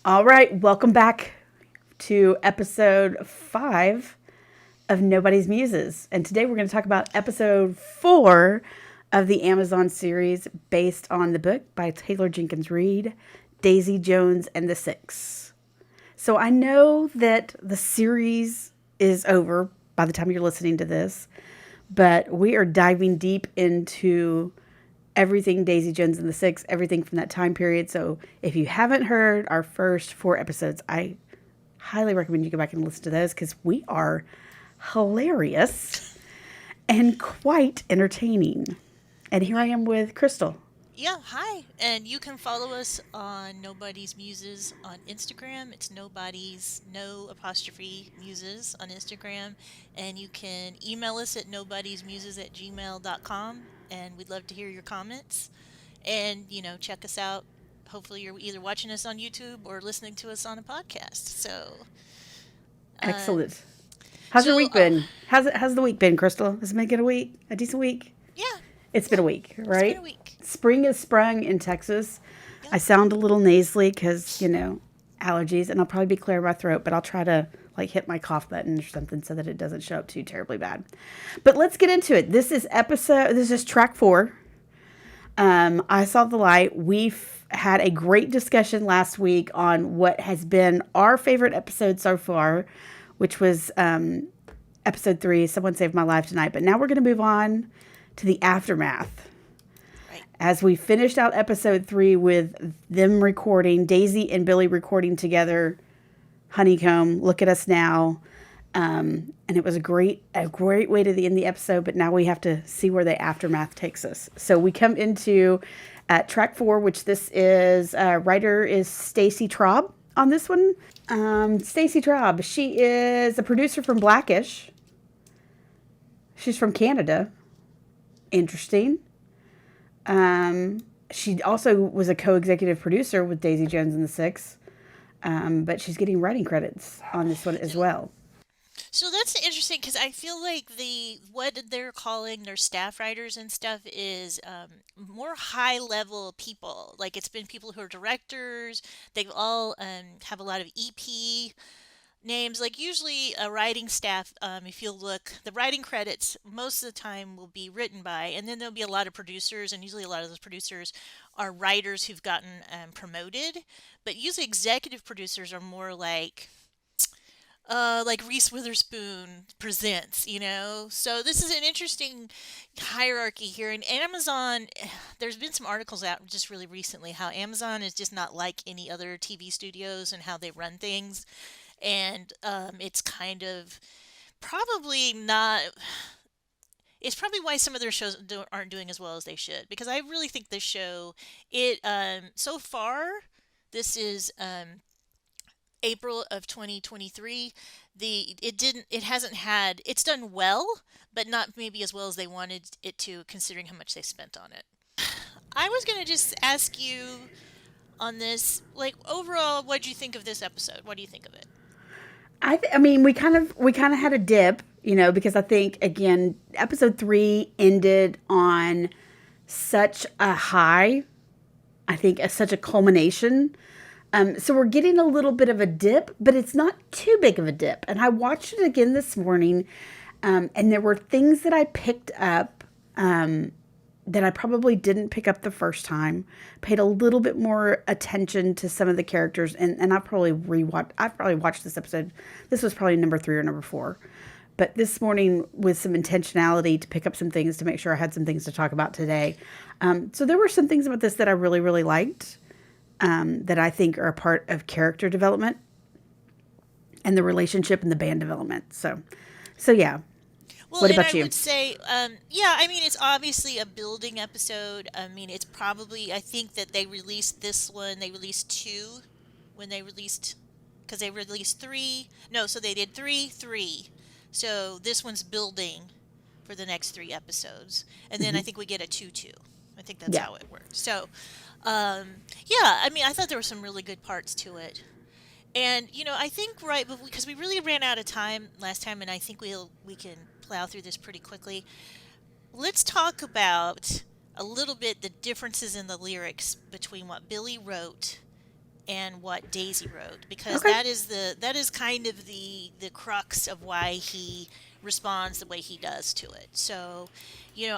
All right, welcome back to episode 5 of Nobody's Muses. And today we're going to talk about episode 4 of the Amazon series based on the book by Taylor Jenkins Reid, Daisy Jones and the Six. So I know that the series is over by the time you're listening to this, but we are diving deep into everything Daisy Jones and the Six, everything from that time period. So if you haven't heard our first 4 episodes, I highly recommend you go back and listen to those because we are hilarious and quite entertaining. And here I am with Crystal. Yeah, hi. And you can follow us on Nobody's Muses on Instagram. It's Nobody's no apostrophe Muses on Instagram. And you can email us at nobodiesmuses@gmail.com. And we'd love to hear your comments. And, check us out. Hopefully, you're either watching us on YouTube or listening to us on a podcast. Um, Excellent. How's your so, week been? How's the week been, Crystal? Has it been a good week? A decent week? yeah, It's been yeah, a week, it's been a right? week. Spring is sprung in Texas. Yeah. I sound a little nasally because, allergies, and I'll probably be clearing my throat, but I'll try to hit my cough button or something so that it doesn't show up too terribly bad. But let's get into it. This is track 4. I saw the light. We've had a great discussion last week on what has been our favorite episode so far, which was episode 3, Someone Saved My Life Tonight. But now we're going to move on to the aftermath. Right. As we finished out episode 3 with them recording, Daisy and Billy recording together, Honeycomb, Look at Us Now. And it was a great way to end the episode, but now we have to see where the aftermath takes us. So we come into track 4, which this is, writer is Stacey Traub on this one. Stacey Traub, she is a producer from Blackish. She's from Canada. Interesting. She also was a co-executive producer with Daisy Jones and the Six, but she's getting writing credits on this one as well. So that's interesting because I feel like what they're calling their staff writers and stuff is more high level people. Like it's been people who are directors. They've all have a lot of EP names. Like usually a writing staff, if you look, the writing credits most of the time will be written by, and then there'll be a lot of producers, and usually a lot of those producers are writers who've gotten promoted. But usually executive producers are more like Reese Witherspoon presents, you know? So this is an interesting hierarchy here. In Amazon, there's been some articles out just really recently how Amazon is just not like any other TV studios and how they run things. And it's kind of probably not. It's probably why some of their shows aren't doing as well as they should. Because I really think this show, so far, this is April of 2023. It hasn't had, it's done well, but not maybe as well as they wanted it to, considering how much they spent on it. I was gonna just ask you on this, like overall, what do you think of this episode? What do you think of it? I mean, we kind of had a dip, because I think again, episode 3 ended on such a high. I think as such a culmination. So we're getting a little bit of a dip, but it's not too big of a dip. And I watched it again this morning, and there were things that I picked up that I probably didn't pick up the first time. Paid a little bit more attention to some of the characters, and I've probably watched this episode. This was probably number 3 or number 4. But this morning, with some intentionality to pick up some things to make sure I had some things to talk about today. So there were some things about this that I really, really liked, that I think are a part of character development and the relationship and the band development. So yeah. Well, What and I about you? would say, yeah, I mean, it's obviously a building episode. I mean, it's probably, I think that they released this one, they released two when they released, because they released three. No, so they did three, three. So this one's building for the next 3 episodes. And then I think we get a 2-2. I think that's Yeah. how it worked. So, yeah, I mean, I thought there were some really good parts to it. And I think right, but because we really ran out of time last time, and I think we can plow through this pretty quickly. Let's talk about a little bit the differences in the lyrics between what Billy wrote and what Daisy wrote, because Okay. that is kind of the crux of why he responds the way he does to it. So,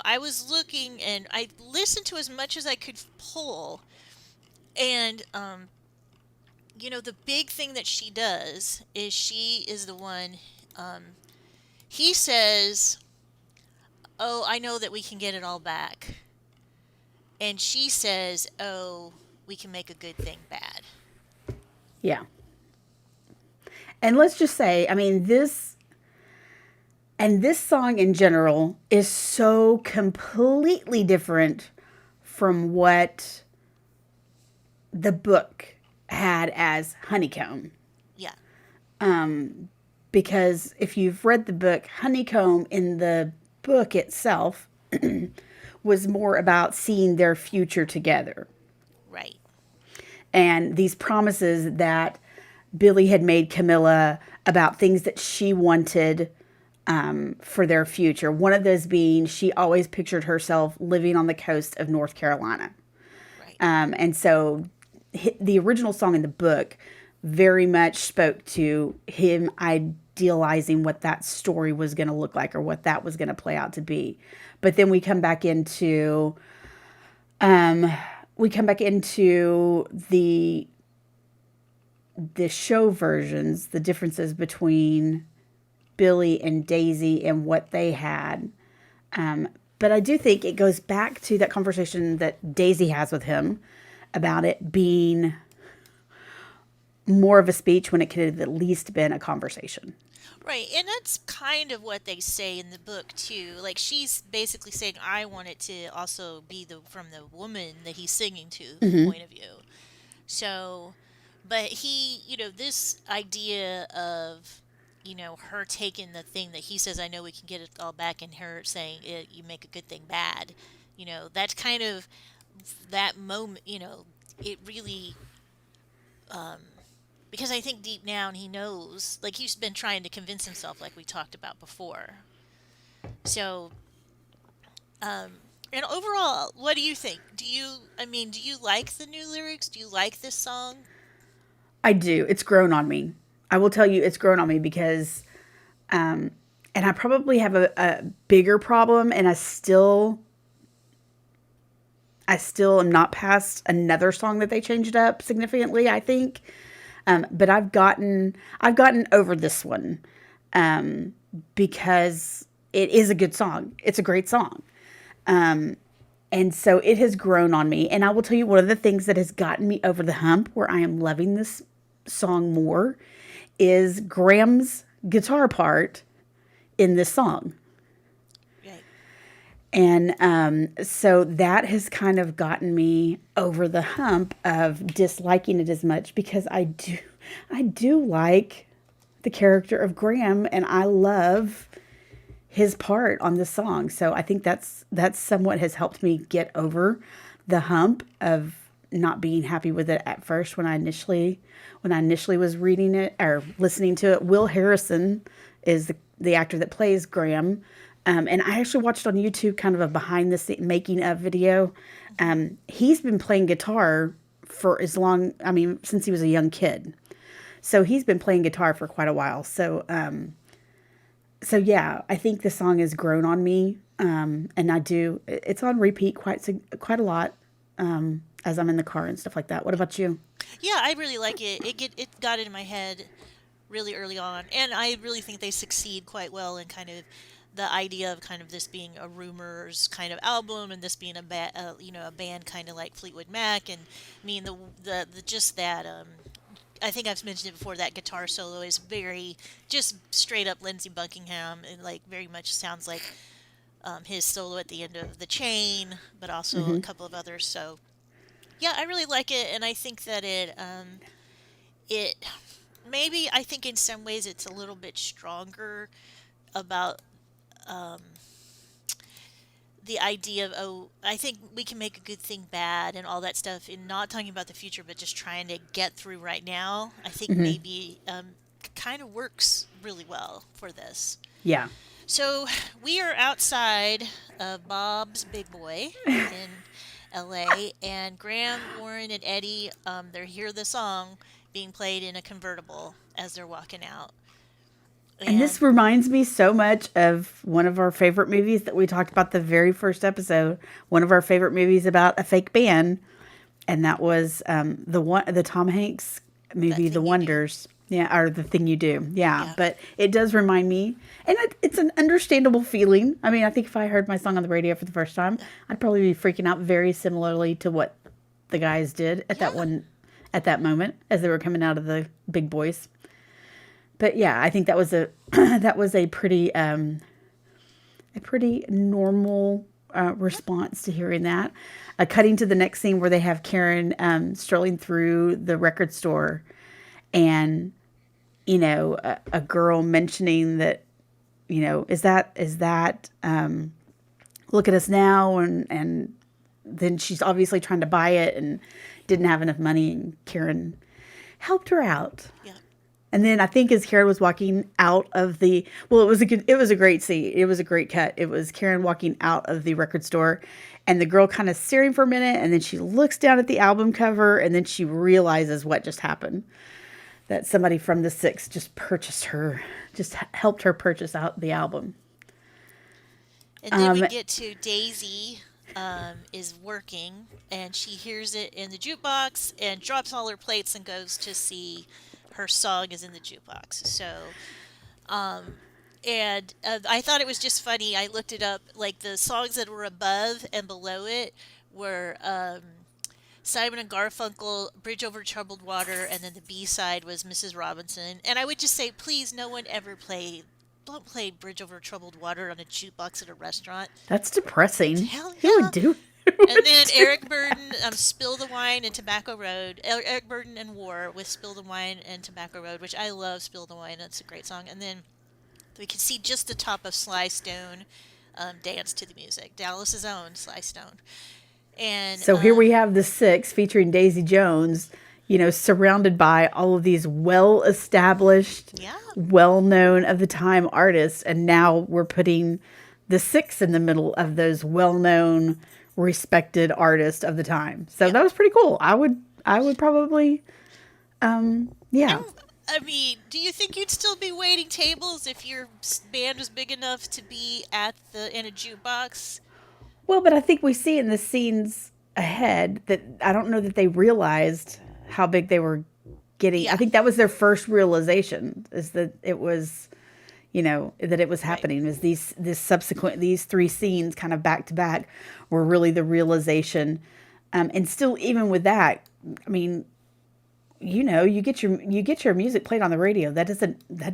I was looking and I listened to as much as I could pull, and the big thing that she does is she is the one. Um, he says, "Oh, I know that we can get it all back," and she says, "Oh, we can make a good thing bad." Yeah. And let's just say, I mean, this song in general is so completely different from what the book had as honeycomb. Yeah. Because if you've read the book, honeycomb in the book itself was more about seeing their future together Right. and these promises that Billy had made Camilla about things that she wanted for their future. One of those being she always pictured herself living on the coast of North Carolina. Right. And so the original song in the book very much spoke to him idealizing what that story was going to look like or what that was going to play out to be. But then we come back into the show versions, the differences between Billy and Daisy and what they had. But I do think it goes back to that conversation that Daisy has with him about it being more of a speech when it could have at least been a conversation. Right. And that's kind of what they say in the book too. Like she's basically saying, I want it to also be from the woman that he's singing to point of view. So, but this idea of, her taking the thing that he says, I know we can get it all back, and her saying, you make a good thing bad, that's kind of that moment, it really, because I think deep down he knows, like he's been trying to convince himself, like we talked about before. So, and overall, what do you think? Do you like the new lyrics? Do you like this song? I do. It's grown on me. I will tell you, it's grown on me because, and I probably have a bigger problem, and I still am not past another song that they changed up significantly, I think. But I've gotten over this one, because it is a good song. It's a great song. And so it has grown on me. And I will tell you, one of the things that has gotten me over the hump where I am loving this song more is Graham's guitar part in this song. Right. And so that has kind of gotten me over the hump of disliking it as much because I do like the character of Graham and I love his part on the song. So I think that's somewhat has helped me get over the hump of not being happy with it at first when I initially was reading it or listening to it. Will Harrison is the actor that plays Graham. And I actually watched on YouTube kind of a behind the scene making of video. He's been playing guitar for since he was a young kid. So he's been playing guitar for quite a while. So yeah, I think the song has grown on me. And it's on repeat quite a lot. As I'm in the car and stuff like that. What about you? Yeah, I really like it. It got in my head really early on, and I really think they succeed quite well in kind of the idea of kind of this being a rumors kind of album, and this being a band kind of like Fleetwood Mac, and I mean the just that I think I've mentioned it before. That guitar solo is very just straight up Lindsey Buckingham, and like very much sounds like his solo at the end of The Chain, but also a couple of others. So yeah, I really like it, and I think that it maybe I think in some ways it's a little bit stronger about the idea of, oh, I think we can make a good thing bad and all that stuff, and not talking about the future, but just trying to get through right now. I think maybe kind of works really well for this. Yeah. So we are outside of Bob's Big Boy, and LA, and Graham, Warren, and Eddie, they hear the song being played in a convertible as they're walking out. And And this reminds me so much of one of our favorite movies that we talked about the very first episode. One of our favorite movies about a fake band, and that was the Tom Hanks that movie, The thing you do. Wonders. Yeah, or The Thing You Do. Yeah, Yeah. but it does remind me, and it's an understandable feeling. I mean, I think if I heard my song on the radio for the first time, I'd probably be freaking out very similarly to what the guys did at Yeah. at that moment as they were coming out of the big boys. But yeah, I think that was a that was a pretty normal response to hearing that. Cutting to the next scene where they have Karen strolling through the record store, and a girl mentioning that, is that look at us now, and then she's obviously trying to buy it and didn't have enough money, and Karen helped her out. Yeah. And then I think as Karen was walking out of it was a great scene. It was a great cut. It was Karen walking out of the record store, and the girl kind of staring for a minute, and then she looks down at the album cover, and then she realizes what just happened. That somebody from the Six just helped her purchase out the album. And then we get to Daisy is working, and she hears it in the jukebox and drops all her plates and goes to see her song is in the jukebox. So, and I thought it was just funny. I looked it up. Like the songs that were above and below it were Simon and Garfunkel, Bridge Over Troubled Water, and then the B side was Mrs. Robinson. And I would just say, please, no one ever don't play Bridge Over Troubled Water on a jukebox at a restaurant. That's depressing. Hell Who yeah. would do? And then Eric Burden, Spill the Wine and Tobacco Road. Eric Burden and War with Spill the Wine and Tobacco Road, which I love Spill the Wine. It's a great song. And then we can see just the top of Sly Stone dance to the music. Dallas's own Sly Stone. And So here we have the Six featuring Daisy Jones, surrounded by all of these well-established, yeah, well-known of the time artists, and now we're putting the Six in the middle of those well-known, respected artists of the time. So that was pretty cool. I would probably, yeah. I mean, do you think you'd still be waiting tables if your band was big enough to be in a jukebox? Well, but I think we see in the scenes ahead that I don't know that they realized how big they were getting. Yeah. I think that was their first realization, is that it was, that it was happening. Is these three scenes kind of back to back were really the realization. And still, even with that, I mean, you get your music played on the radio. That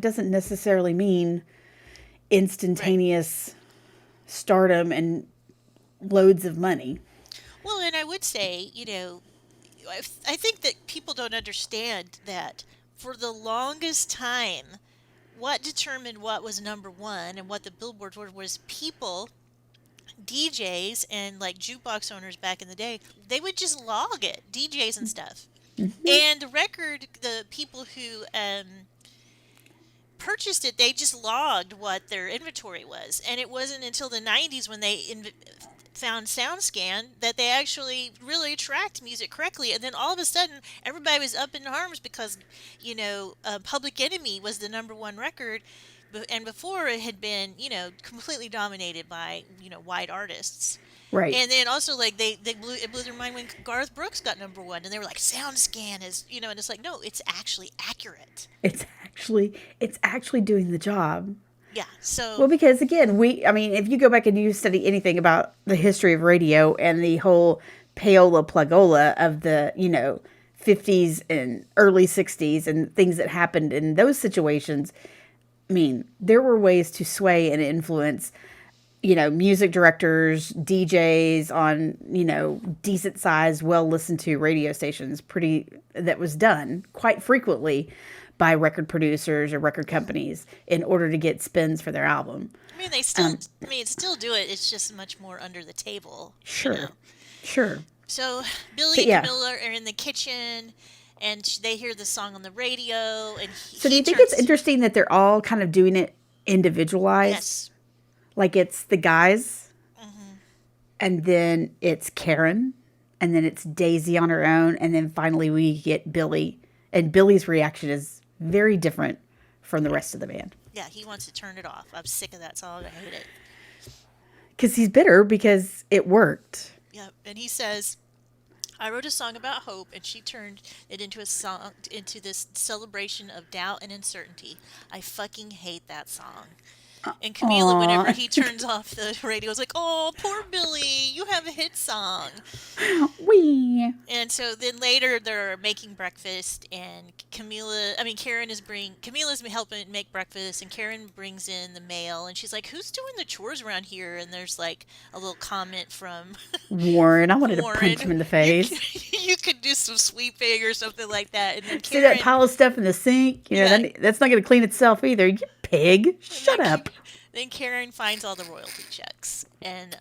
doesn't necessarily mean instantaneous stardom and loads of money. Well, and I would say, I think that people don't understand that for the longest time, what determined what was number one and what the billboards were was people, DJs, and like jukebox owners back in the day. They would just log it, DJs and stuff. And the people who purchased it, they just logged what their inventory was. And it wasn't until the 90s when they found SoundScan that they actually really tracked music correctly. And then all of a sudden, everybody was up in arms because, Public Enemy was the number one record. And before it had been, completely dominated by, white artists. Right. And then also, like, it blew their mind when Garth Brooks got number one. And they were like, SoundScan is, and it's like, no, it's actually accurate. It's actually doing the job. Yeah. So. Well, because again, if you go back and you study anything about the history of radio and the whole payola plugola of the, 50s and early 60s and things that happened in those situations, I mean, there were ways to sway and influence, music directors, DJs on, decent sized, well listened to radio stations. That was done quite frequently by record producers or record companies in order to get spins for their album. I mean, they still, still do it. It's just much more under the table. Sure. So Billy and Camilla are in the kitchen, and they hear the song on the radio. And so, do you think it's interesting that they're all kind of doing it individualized? Yes. Like it's the guys, and then it's Karen, and then it's Daisy on her own, and then finally we get Billy. And Billy's reaction is very different from the rest of the band. Yeah, he wants to turn it off. I'm sick of that song. I hate it. Because he's bitter because it worked. Yeah, and he says, I wrote a song about hope, and she turned it into a song, into this celebration of doubt and uncertainty. I fucking hate that song. And Camila, whenever Aw. he turns off the radio, is like, "Oh, poor Billy, you have a hit song." Wee. And so then later they're making breakfast, and Camila's helping make breakfast, and Karen brings in the mail, and she's like, "Who's doing the chores around here?" And there's like a little comment from Warren. I wanted Warren. to punch him in the You face. you could do some sweeping or something like that, and then See that Karen. pile of stuff in the sink? Yeah. That's not going to clean itself either. You pig. Shut then, up. Then Karen finds all the royalty checks, and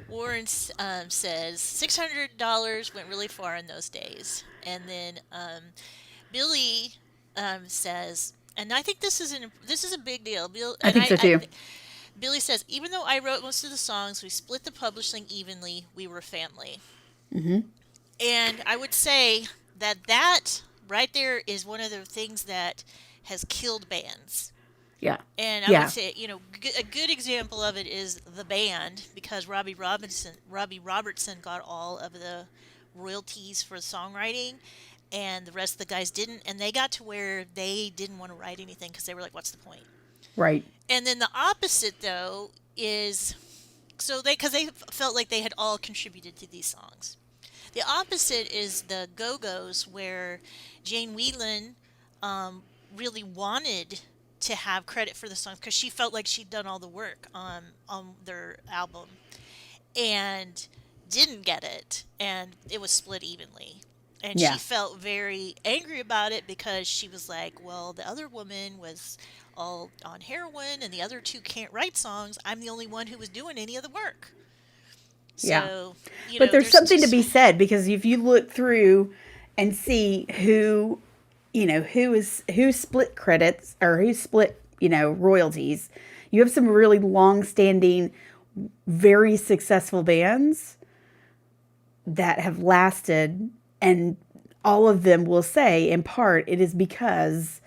Warren says $600 went really far in those days. And then Billy says, and I think this is a big deal. I think so too. Billy says, even though I wrote most of the songs, we split the publishing evenly. We were family. Mm-hmm. And I would say that right there is one of the things that has killed bands. Yeah. And I would say, a good example of it is the band, because Robbie Robertson got all of the royalties for the songwriting, and the rest of the guys didn't, and they got to where they didn't want to write anything because they were like, "What's the point?" Right. And then the opposite, though, is because they felt like they had all contributed to these songs. The opposite is the Go-Go's, where Jane Whelan really wanted to have credit for the songs because she felt like she'd done all the work on their album, and didn't get it, and it was split evenly. And Yeah. she felt very angry about it because she was like, well, the other woman was all on heroin and the other two can't write songs. I'm the only one who was doing any of the work. Yeah. So, But there's something to just- be said, because if you look through and see who split credits, or who split, royalties, you have some really long-standing, very successful bands that have lasted, and all of them will say, in part, it is because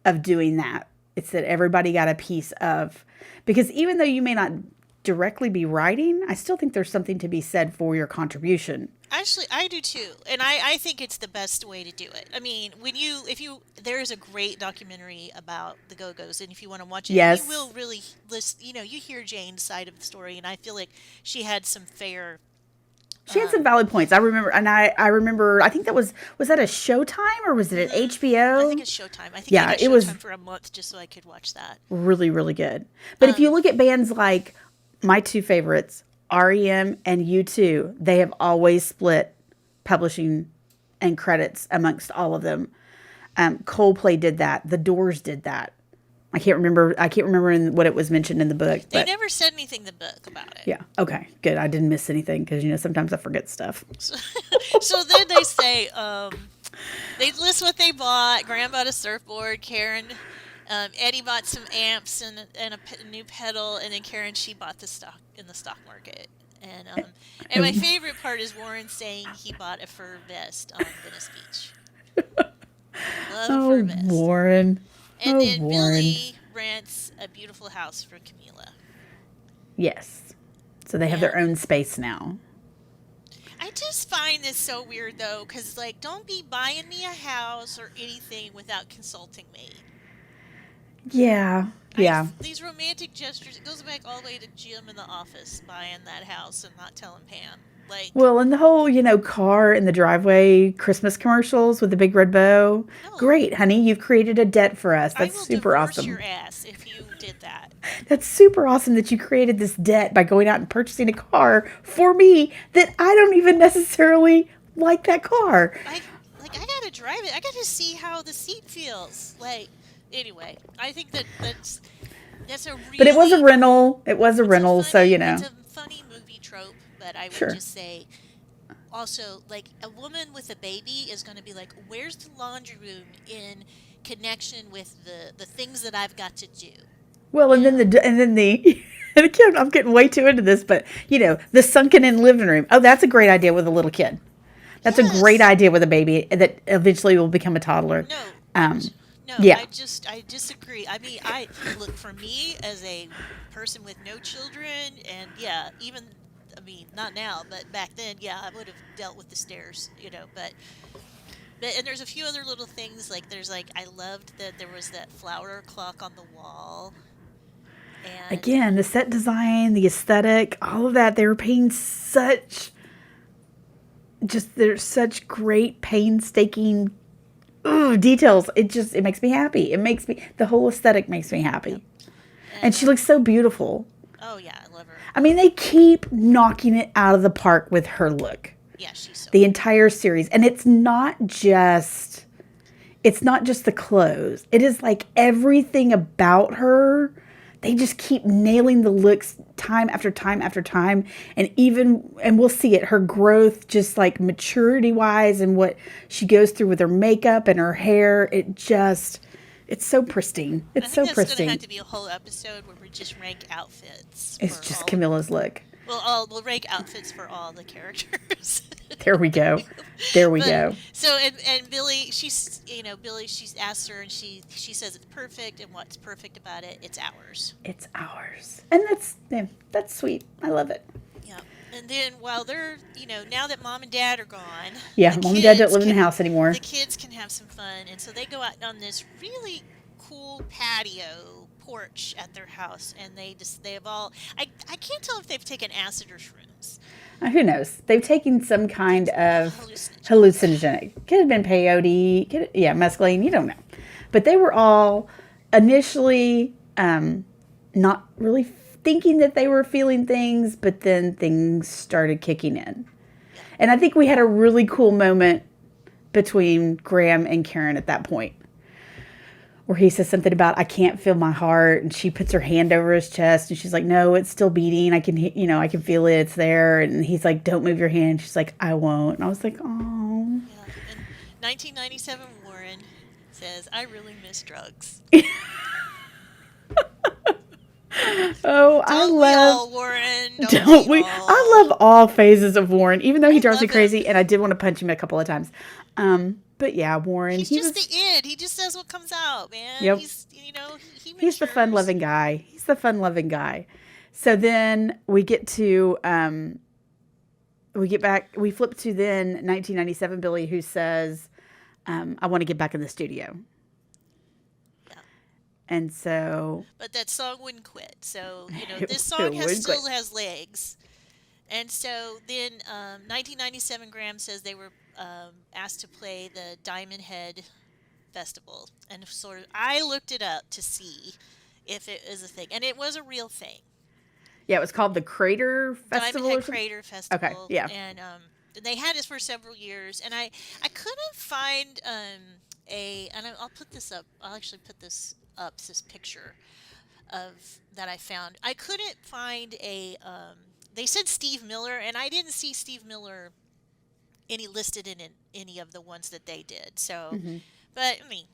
of doing that. It's that everybody got a piece of, because even though you may not directly be writing, I still think there's something to be said for your contribution. Actually, I do too, and I think it's the best way to do it. I mean, there is a great documentary about the Go-Go's, and if you want to watch it, Yes. you will really listen. You hear Jane's side of the story, and I feel like she had some fair. She had some valid points. I remember, and I remember, I think was that a Showtime, or was it an HBO? I think it's Showtime. I think Yeah, I got it Showtime was for a month just so I could watch that. really, really good. But if you look at bands like my two favorites, REM and U2, they have always split publishing and credits amongst all of them. Coldplay did that. The Doors did that. I can't remember what it was mentioned in the book. They But never said anything in the book about it. yeah, okay, good. I didn't miss anything, because sometimes I forget stuff. So then they say they list what they bought. Graham bought a surfboard. Karen, Eddie bought some amps and a new pedal, and then Karen, she bought the stock in the stock market. And my favorite part is Warren saying he bought a fur vest on Venice Beach. Love a fur vest. Warren. And then Warren. Billy rents a beautiful house for Camila. Yes. So they have their own space now. I just find this so weird, though, because, don't be buying me a house or anything without consulting me. Yeah. Yeah. These romantic gestures, it goes back all the way to Jim in the office buying that house and not telling Pam. Well, and the whole, car in the driveway Christmas commercials with the big red bow. No. Great, honey. You've created a debt for us. I That's will super divorce awesome. your ass if you did that. That's super awesome that you created this debt by going out and purchasing a car for me that I don't even necessarily like that car. I gotta drive it. I gotta see how the seat feels. Anyway, I think that's a really. But it was a rental. It was a rental, funny, so It's a funny movie trope, but I would Sure. just say, also, a woman with a baby is going to be like, where's the laundry room in connection with the things that I've got to do? Well, and then the And again, I'm getting way too into this, but the sunken in living room. Oh, that's a great idea with a little kid. That's a great Yes. idea with a baby that eventually will become a toddler. No. Um, No, yeah. I disagree. I mean, I look for me as a person with no children, and yeah, even I mean, not now, but back then, yeah, I would have dealt with the stairs, but and there's a few other little things like there's like I loved that there was that flower clock on the wall, and Again, the set design, the aesthetic, all of that, they were paying there's such great painstaking details. It makes me happy. The whole aesthetic makes me yep, happy. And and she looks so beautiful. oh yeah, I love her. I mean, they keep knocking it out of the park with her look. Yeah, she's so The pretty. entire series. And it's not just the clothes. It is like everything about her. They just keep nailing the looks time after time after time. And we'll see it, her growth, just like maturity wise and what she goes through with her makeup and her hair. It's so pristine. I It's think so that's going to have pristine. to be a whole episode where we just rank outfits It's for just all of Camilla's look. we'll rank outfits for all the characters. There we go. There we But go. so and Billy, she's asked her and she says it's perfect and what's perfect about it, it's ours. It's ours. And that's sweet. I love it. Yeah. And then while they're, now that mom and dad are gone, Yeah, the mom and dad don't kids live in the can house anymore. the kids can have some fun and so they go out on this really cool patio porch at their house and they have all I can't tell if they've taken acid or shrooms. Who knows? They've taken some kind of Hallucinogens. hallucinogenic. Could have been peyote. Mescaline. You don't know. But they were all initially not really thinking that they were feeling things, but then things started kicking in. Yeah. And I think we had a really cool moment between Graham and Karen at that point, where he says something about I can't feel my heart, and she puts her hand over his chest, and she's like, "No, it's still beating. I can feel it. It's there." And he's like, "Don't move your hand." She's like, "I won't." And I was like, "Oh, Yeah. In 1997, Warren says, "I really miss drugs." oh, I Don't we love." all, Warren? Don't Don't we we? I all? love all phases of Warren, even though he I drives me love him. crazy, and I did want to punch him a couple of times. But yeah, Warren, He's he just was. the id. He just says what comes out, man. Yep, He he's the matures. fun-loving guy. He's the fun-loving guy. So then we get to we get back. We flip to then 1997. Billy, who says, "I want to get back in the studio," Yeah. and so But that song wouldn't quit. So, it, this song it would quit. still has legs. And so then 1997 Graham says they were asked to play the Diamond Head Festival. And sort of, I looked it up to see if it is a thing. And it was a real thing. Yeah, it was called the Crater Diamond Festival Head or something. Crater Okay, Festival. yeah. And they had it for several years. And I couldn't find I'll put this up. I'll actually put this up, this picture of that I found. I couldn't find they said Steve Miller, and I didn't see Steve Miller any listed in any of the ones that they did. So, Hmm. but I mean,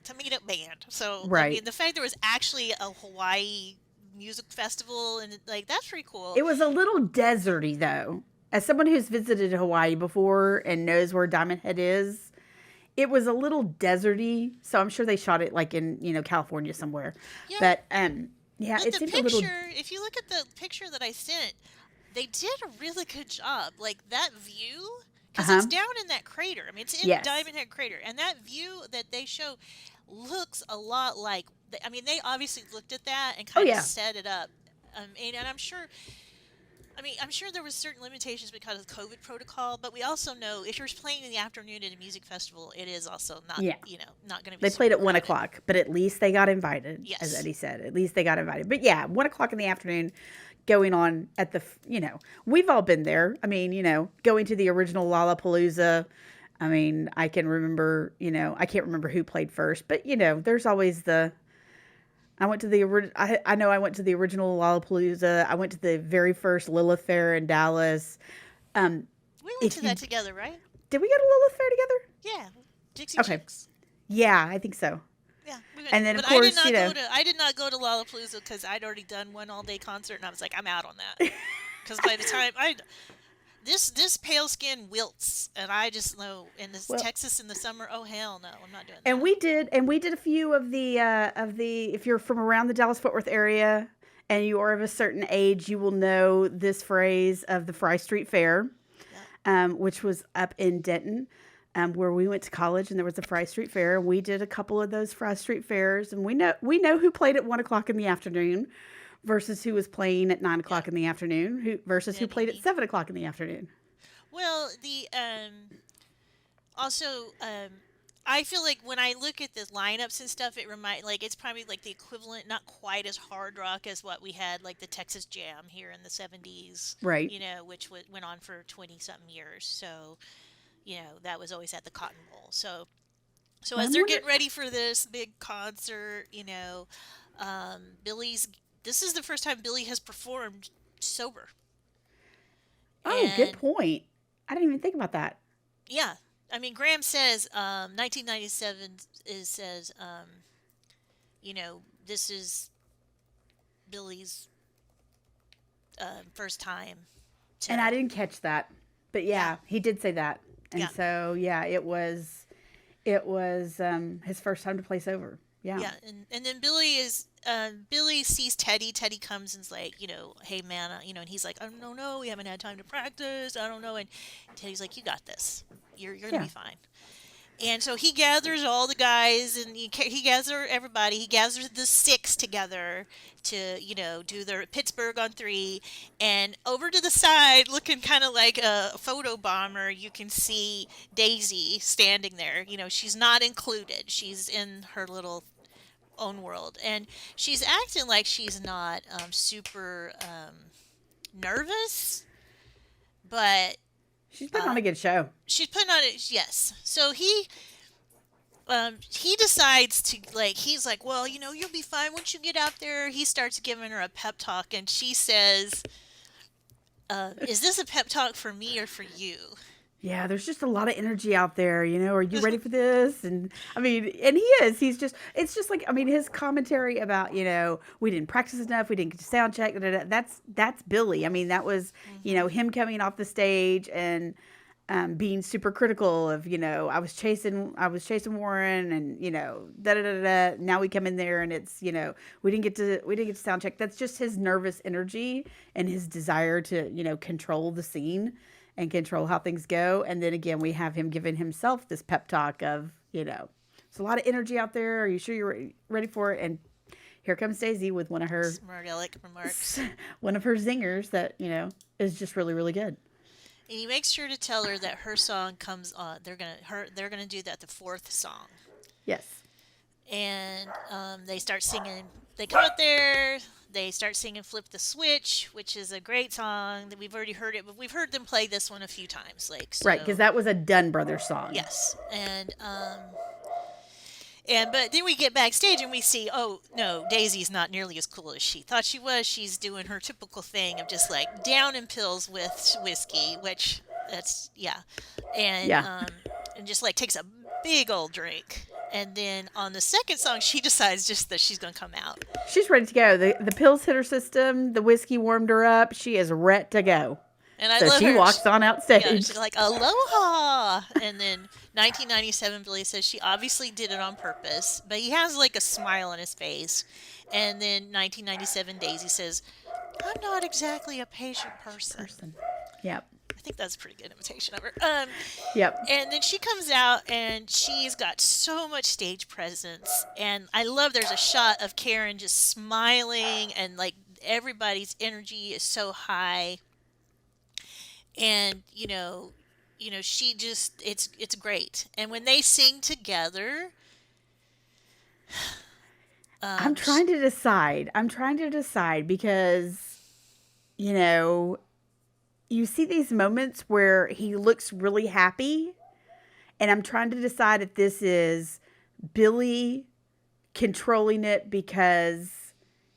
to meet up band. So, I Right. mean, the fact there was actually a Hawaii music festival and like that's pretty cool. It was a little deserty though. As someone who's visited Hawaii before and knows where Diamond Head is, it was a little deserty. So I'm sure they shot it like in California somewhere. Yeah, But yeah, but it the seemed a little. picture, if you look at the picture that I sent, they did a really good job. Like that view, Uh because huh. it's down in that crater. I mean, it's in Yes. Diamond Head Crater, and that view that they show looks a lot like. I mean, they obviously looked at that and Oh kind of yeah. set it up. And I'm sure. I mean, I'm sure there was certain limitations because of COVID protocol, but we also know if you're playing in the afternoon at a music festival, it is also not, Yeah. not going to be They played super at 1 o'clock, crowded. but at least they got invited, as Yes. Eddie said. At least they got invited. But yeah, 1 o'clock in the afternoon, going on at we've all been there. I mean, going to the original Lollapalooza. I mean, I can remember, I can't remember who played first, but there's always I went to the original. I know I went to the original Lollapalooza. I went to the very first Lilith Fair in Dallas. Um, We went to if that you together, right? did we go to Lilith Fair together? Yeah. Dixie Okay. Chicks. Yeah, I think so. Yeah, we went, And then, of but I did course, not go to Lollapalooza because I'd already done one all day concert, and I was like, I'm out on that. Because by the time this pale skin wilts, and I just know in this well, Texas in the summer, oh hell no, I'm not doing and that. we did a few of the if you're from around the Dallas Fort Worth area and you are of a certain age, you will know this phrase of the Fry Street Fair, Yeah, which was up in Denton, where we went to college, and there was a Fry Street Fair. We did a couple of those Fry Street Fairs, and we know who played at 1 o'clock in the afternoon versus who was playing at nine yeah, o'clock in the afternoon, who yeah, played at 7 o'clock in the afternoon. Well, the also I feel like when I look at the lineups and stuff, it's probably like the equivalent, not quite as hard rock as what we had, like the Texas Jam here in the '70s, Right. which went on for 20 something years. So that was always at the Cotton Bowl. So Well, as I'm they're wondering. getting ready for this big concert, Billy's. This is the first time Billy has performed sober, Oh, good and point. I didn't even think about that. yeah, I mean Graham says 1997 says this is Billy's first time And I to didn't catch that. But yeah yeah, he did say that. And yeah so yeah, it was his first time to play sober. Yeah. yeah and then Billy sees Teddy. Teddy comes and's like, hey man, and he's like, oh no no, we haven't had time to practice. I don't know. And Teddy's like, you got this. You're gonna Yeah. be fine. And so he gathers all the guys, and he gathers everybody. He gathers the six together to, do their Pittsburgh on three. And over to the side, looking kind of like a photo bomber, you can see Daisy standing there. She's not included. She's in her little own world, and she's acting like she's not super nervous, but She's putting on uh, a good show. she's putting on it. Yes. So he decides to, like, he's like, well, you'll be fine once you get out there. He starts giving her a pep talk, and she says, is this a pep talk for me or for you? Yeah, there's just a lot of energy out there, Are you ready for this? And I mean, and he is. It's just like, I mean, his commentary about, we didn't practice enough, we didn't get to sound check. Da, da, da, that's Billy. I mean, that was, Hmm. him coming off the stage and being super critical of, I was chasing Warren, and da da da da. Now we come in there and it's, we didn't get to sound check. That's just his nervous energy and his desire to, control the scene and control how things go. And then again, we have him giving himself this pep talk of, there's a lot of energy out there. Are you sure you're ready for it? And here comes Daisy with one of her Smart aleck remarks. one of her zingers that, is just really, really good. And he makes sure to tell her that her song comes on. They're gonna do that the fourth song, Yes. and they start singing. They come out there. They start singing "Flip the Switch," which is a great song that we've already heard it, but we've heard them play this one a few times. Like Right, because so, that was a Dunn Brothers song. yes, and but then we get backstage and we see, oh no, Daisy's not nearly as cool as she thought she was. She's doing her typical thing of just like downing pills with whiskey, which that's yeah, and Yeah. and just like takes a big old drink. And then on the second song, she decides just that she's gonna come out. She's ready to go. The pills hit her system. The whiskey warmed her up. She is ready to go. And I So love she her. walks on out Yeah, stage. she's like, aloha. And then 1997, Billy says she obviously did it on purpose, but he has like a smile on his face. And then 1997, Daisy says, I'm not exactly a patient person. Person. Yep. I think that's a pretty good imitation of her. Yep. And then she comes out and she's got so much stage presence. And I love there's a shot of Karen just smiling and like everybody's energy is so high. And she just it's great. And when they sing together, I'm sh trying to decide. Because, you know, you see these moments where he looks really happy, and I'm trying to decide if this is Billy controlling it because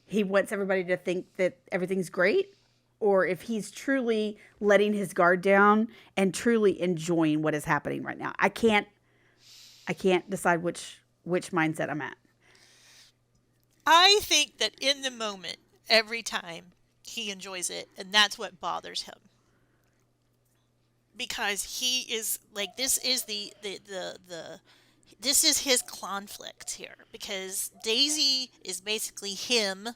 he wants everybody to think that everything's great, or if he's truly letting his guard down and truly enjoying what is happening right now. I can't decide which mindset I'm at. I think that in the moment, every time he enjoys it, and that's what bothers him. Because he is like this is the this is his conflict here because Daisy is basically him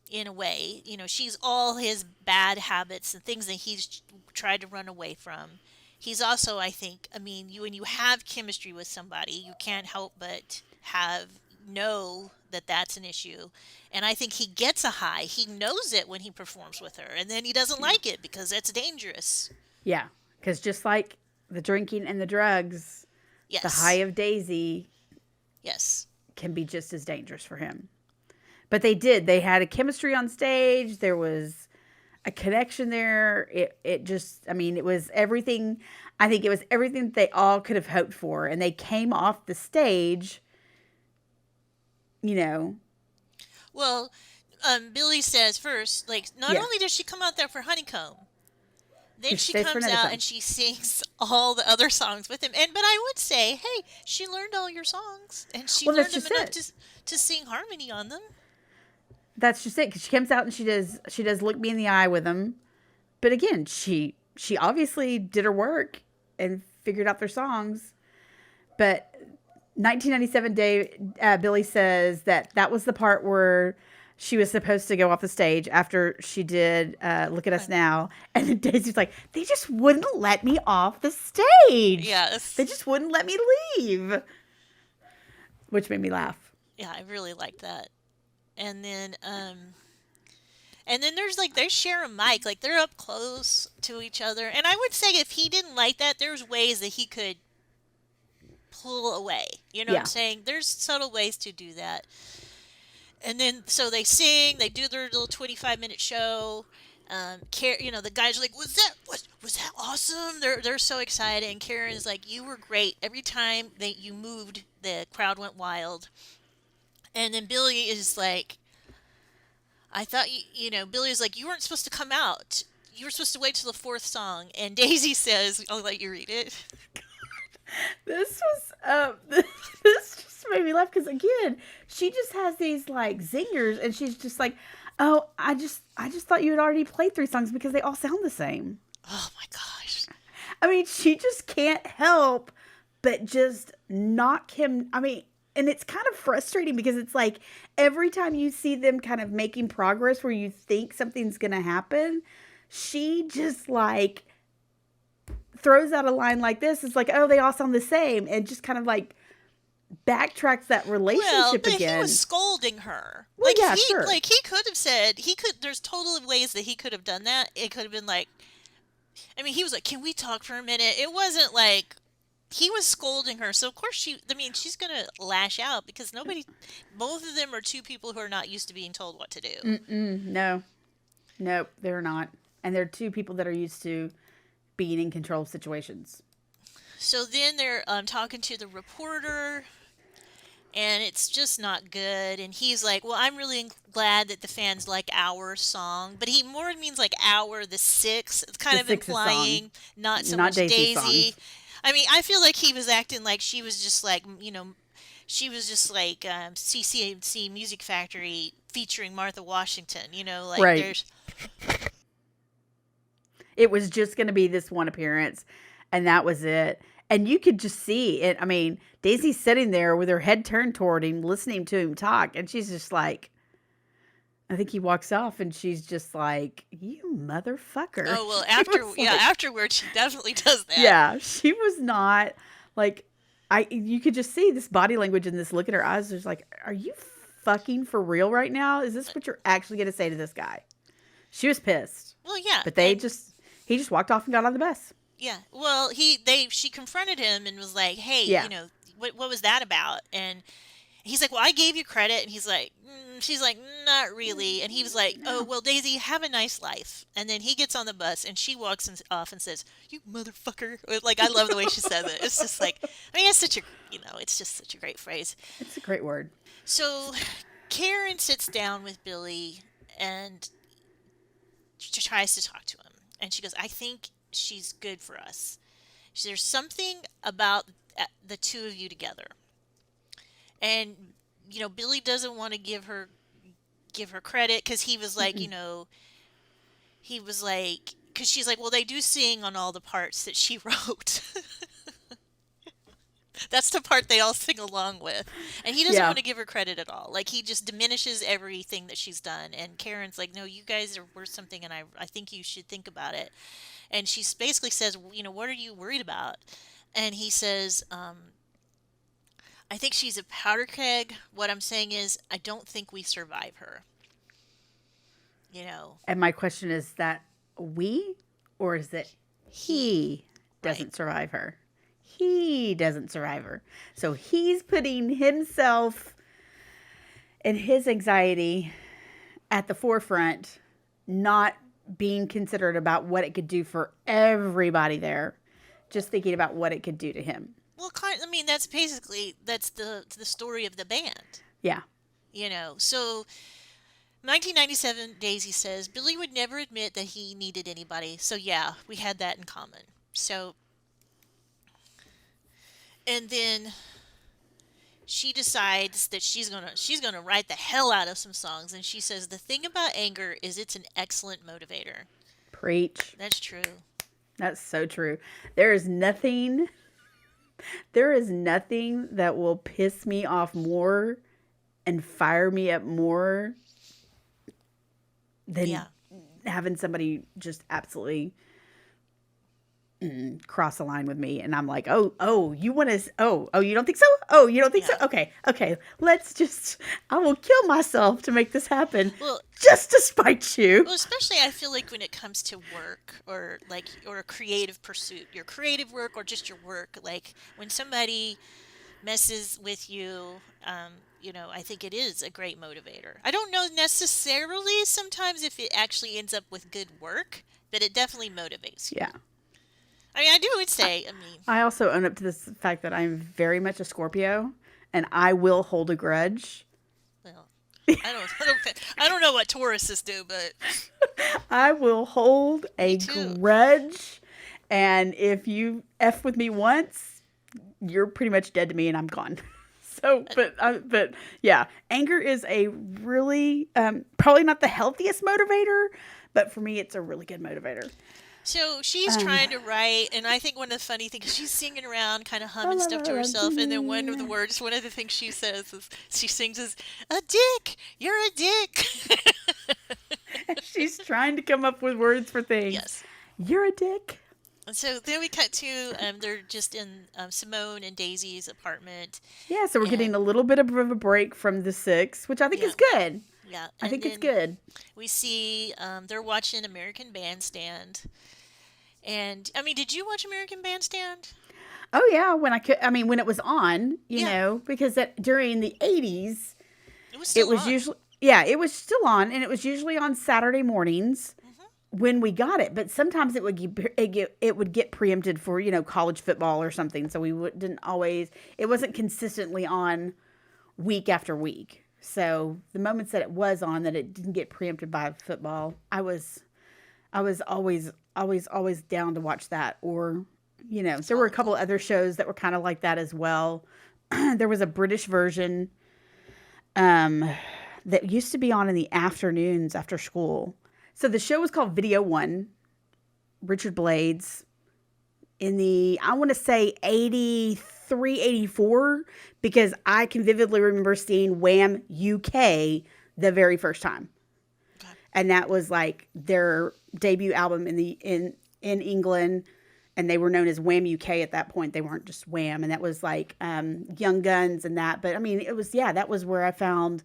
in a way. You know, she's all his bad habits and things that he's tried to run away from. He's also, I think, I mean, you when you have chemistry with somebody, you can't help but have know that that's an issue. And I think he gets a high. He knows it when he performs with her, and then he doesn't like it because it's dangerous. Yeah, because just like the drinking and the drugs, the high Yes. of Daisy Yes. can be just as dangerous for him. But they did. They had a chemistry on stage. There was a connection there. It just, I mean, it was everything. I think it was everything that they all could have hoped for. And they came off the stage, you know. Well, Billy says first, like, not Yeah. only does she come out there for honeycomb, then She she stays for comes another out song. and she sings all the other songs with him. And but I would say, hey, she learned all your songs, and she Well, that's learned them just enough it. to sing harmony on them. That's just it. Because she comes out and she does look me in the eye with him. But again, she obviously did her work and figured out their songs. But 1997 day, Billy says that was the part where she was supposed to go off the stage after she did Look at Us Right. Now. And then Daisy's like, they just wouldn't let me off the stage. They Yes. just wouldn't let me leave, which made me laugh. Yeah, I really like that. And then there's like they share a mic, like they're up close to each other. And I would say if he didn't like that, there's ways that he could pull away. You know what I'm Yeah. saying? There's subtle ways to do that. And then so they sing, they do their little 25-minute show. You know, the guys are like, was that awesome? They're so excited, and Karen's like, you were great. Every time that you moved, the crowd went wild. And then Billy is like, I thought you know, Billy is like, you weren't supposed to come out. You were supposed to wait till the fourth song. And Daisy says, I'll let you read it. This was this just made me laugh because again, she just has these like zingers, and she's just like, "Oh, I just thought you had already played three songs because they all sound the same." Oh my gosh. I mean, she just can't help but just knock him. I mean, and it's kind of frustrating because it's like every time you see them kind of making progress where you think something's going to happen, she just like throws out a line like this. It's like, oh, they all sound the same, and just kind of like backtracks that Well, relationship but he was again. scolding her. Well, yeah, sure. Like he could have said he could. There's totally ways that he could have done that. It could have been like, I mean, he was like, "Can we talk for a minute?" It wasn't like he was scolding her. So of course she. I mean, she's gonna lash out because nobody. Both of them are two people who are not used to being told what to do. No, nope, they're not, and they're two people that are used to being in control of situations. So then they're talking to the reporter, and it's just not good. And he's like, "Well, I'm really glad that the fans like our song," but he more means like our the six. It's kind The of Sixes song, implying not so not much Daisy's Daisy. songs. I mean, I feel like he was acting like she was just like she was just like CCMC Music Factory featuring Martha Washington. You know, like Right. there's It was just going to be this one appearance, and that was it. And you could just see it. I mean, Daisy's sitting there with her head turned toward him, listening to him talk, and she's just like, I think he walks off, and she's just like, "You motherfucker." oh well She after was yeah like, afterwards she definitely does that. yeah, she was not like, you could just see this body language and this look in her eyes. Just like, are you fucking for real right now? Is this what you're actually going to say to this guy? She was pissed, Well, yeah, but and he just walked off and got on the bus. yeah. Well, she confronted him and was like, "Hey, Yeah. what was that about?" And he's like, "Well, I gave you credit." And he's like, she's like, "Not really." And he was like, "Oh, No. well, Daisy, have a nice life." And then he gets on the bus and she walks off and says, "You motherfucker." Like I love the way she says it. It's just like, I mean, it's such a, it's just such a great phrase. It's a great word. So Karen sits down with Billy and she tries to talk to him. And she goes, "I think she's good for us. There's something about the two of you together." And Billy doesn't want to give her credit because he was like, Mm-mm. he was like, because she's like, well, they do sing on all the parts that she wrote. That's the part they all sing along with. And he doesn't Yeah. want to give her credit at all. Like he just diminishes everything that she's done. And Karen's like, no, you guys are worth something and I think you should think about it. And she basically says, what are you worried about? And he says, I think she's a powder keg. What I'm saying is, I don't think we survive her. You know, And my question is that we, or is it he, he right? doesn't survive her? He doesn't survive her. So he's putting himself and his anxiety at the forefront, not being considerate about what it could do for everybody there, just thinking about what it could do to him. Well, I mean, that's the story of the band. Yeah. So 1997, Daisy says Billy would never admit that he needed anybody. So yeah, we had that in common. So and then she decides that she's gonna write the hell out of some songs, and she says the thing about anger is it's an excellent motivator. Preach. That's true. That's so true. There is nothing there is nothing that will piss me off more and fire me up more than Yeah. having somebody just absolutely cross the line with me, and I'm like, oh, you want to, oh, you don't think so? Oh, you don't think so? Yeah. Okay, let's just, I will kill myself to make this happen, Well, just to spite you. Well, especially I feel like when it comes to work or a creative pursuit, your creative work or just your work, like when somebody messes with you, I think it is a great motivator. I don't know necessarily sometimes if it actually ends up with good work, but it definitely motivates you. Yeah. I mean, I do would say, I mean, I also own up to this fact that I'm very much a Scorpio, and I will hold a grudge. well, I don't know what Tauruses do, but I will hold me a too. grudge, and if you f with me once, you're pretty much dead to me, and I'm gone. So, but yeah, anger is a really probably not the healthiest motivator, but for me, it's a really good motivator. So she's Um, trying to write, and I think one of the funny things, she's singing around, kind of la, humming la, stuff la, to la, herself, and then one of the things she says is, she sings is, "A dick, you're a dick." she's trying to come up with words for things. Yes. You're a dick. And so then we cut to they're just in Simone and Daisy's apartment, Yeah, so we're getting and a little bit of a break from the six, which I think yeah, is good. yeah, I and think it's then good. we see they're watching American Bandstand, and I mean, did you watch American Bandstand? Oh yeah, when I could, I mean, when it was on, Yeah, because during the '80s, it was it still was on. usually, yeah, it was still on, and it was usually on Saturday mornings Hmm. when we got it. But sometimes it would get preempted for college football or something, so didn't always. It wasn't consistently on week after week. So the moments that it was on, that it didn't get preempted by football, I was always down to watch that. Or there were a couple Volleyball. other shows that were kind of like that as well. There was a British version um, that used to be on in the afternoons after school. So the show was called Video One. Richard Blades in the, I want to say, 83, 84, because I can vividly remember seeing Wham UK the very first time, Okay. and that was like their debut album in England, and they were known as Wham UK at that point. They weren't just Wham, and that was like Young Guns and that. But I mean, it was, yeah, that was where I found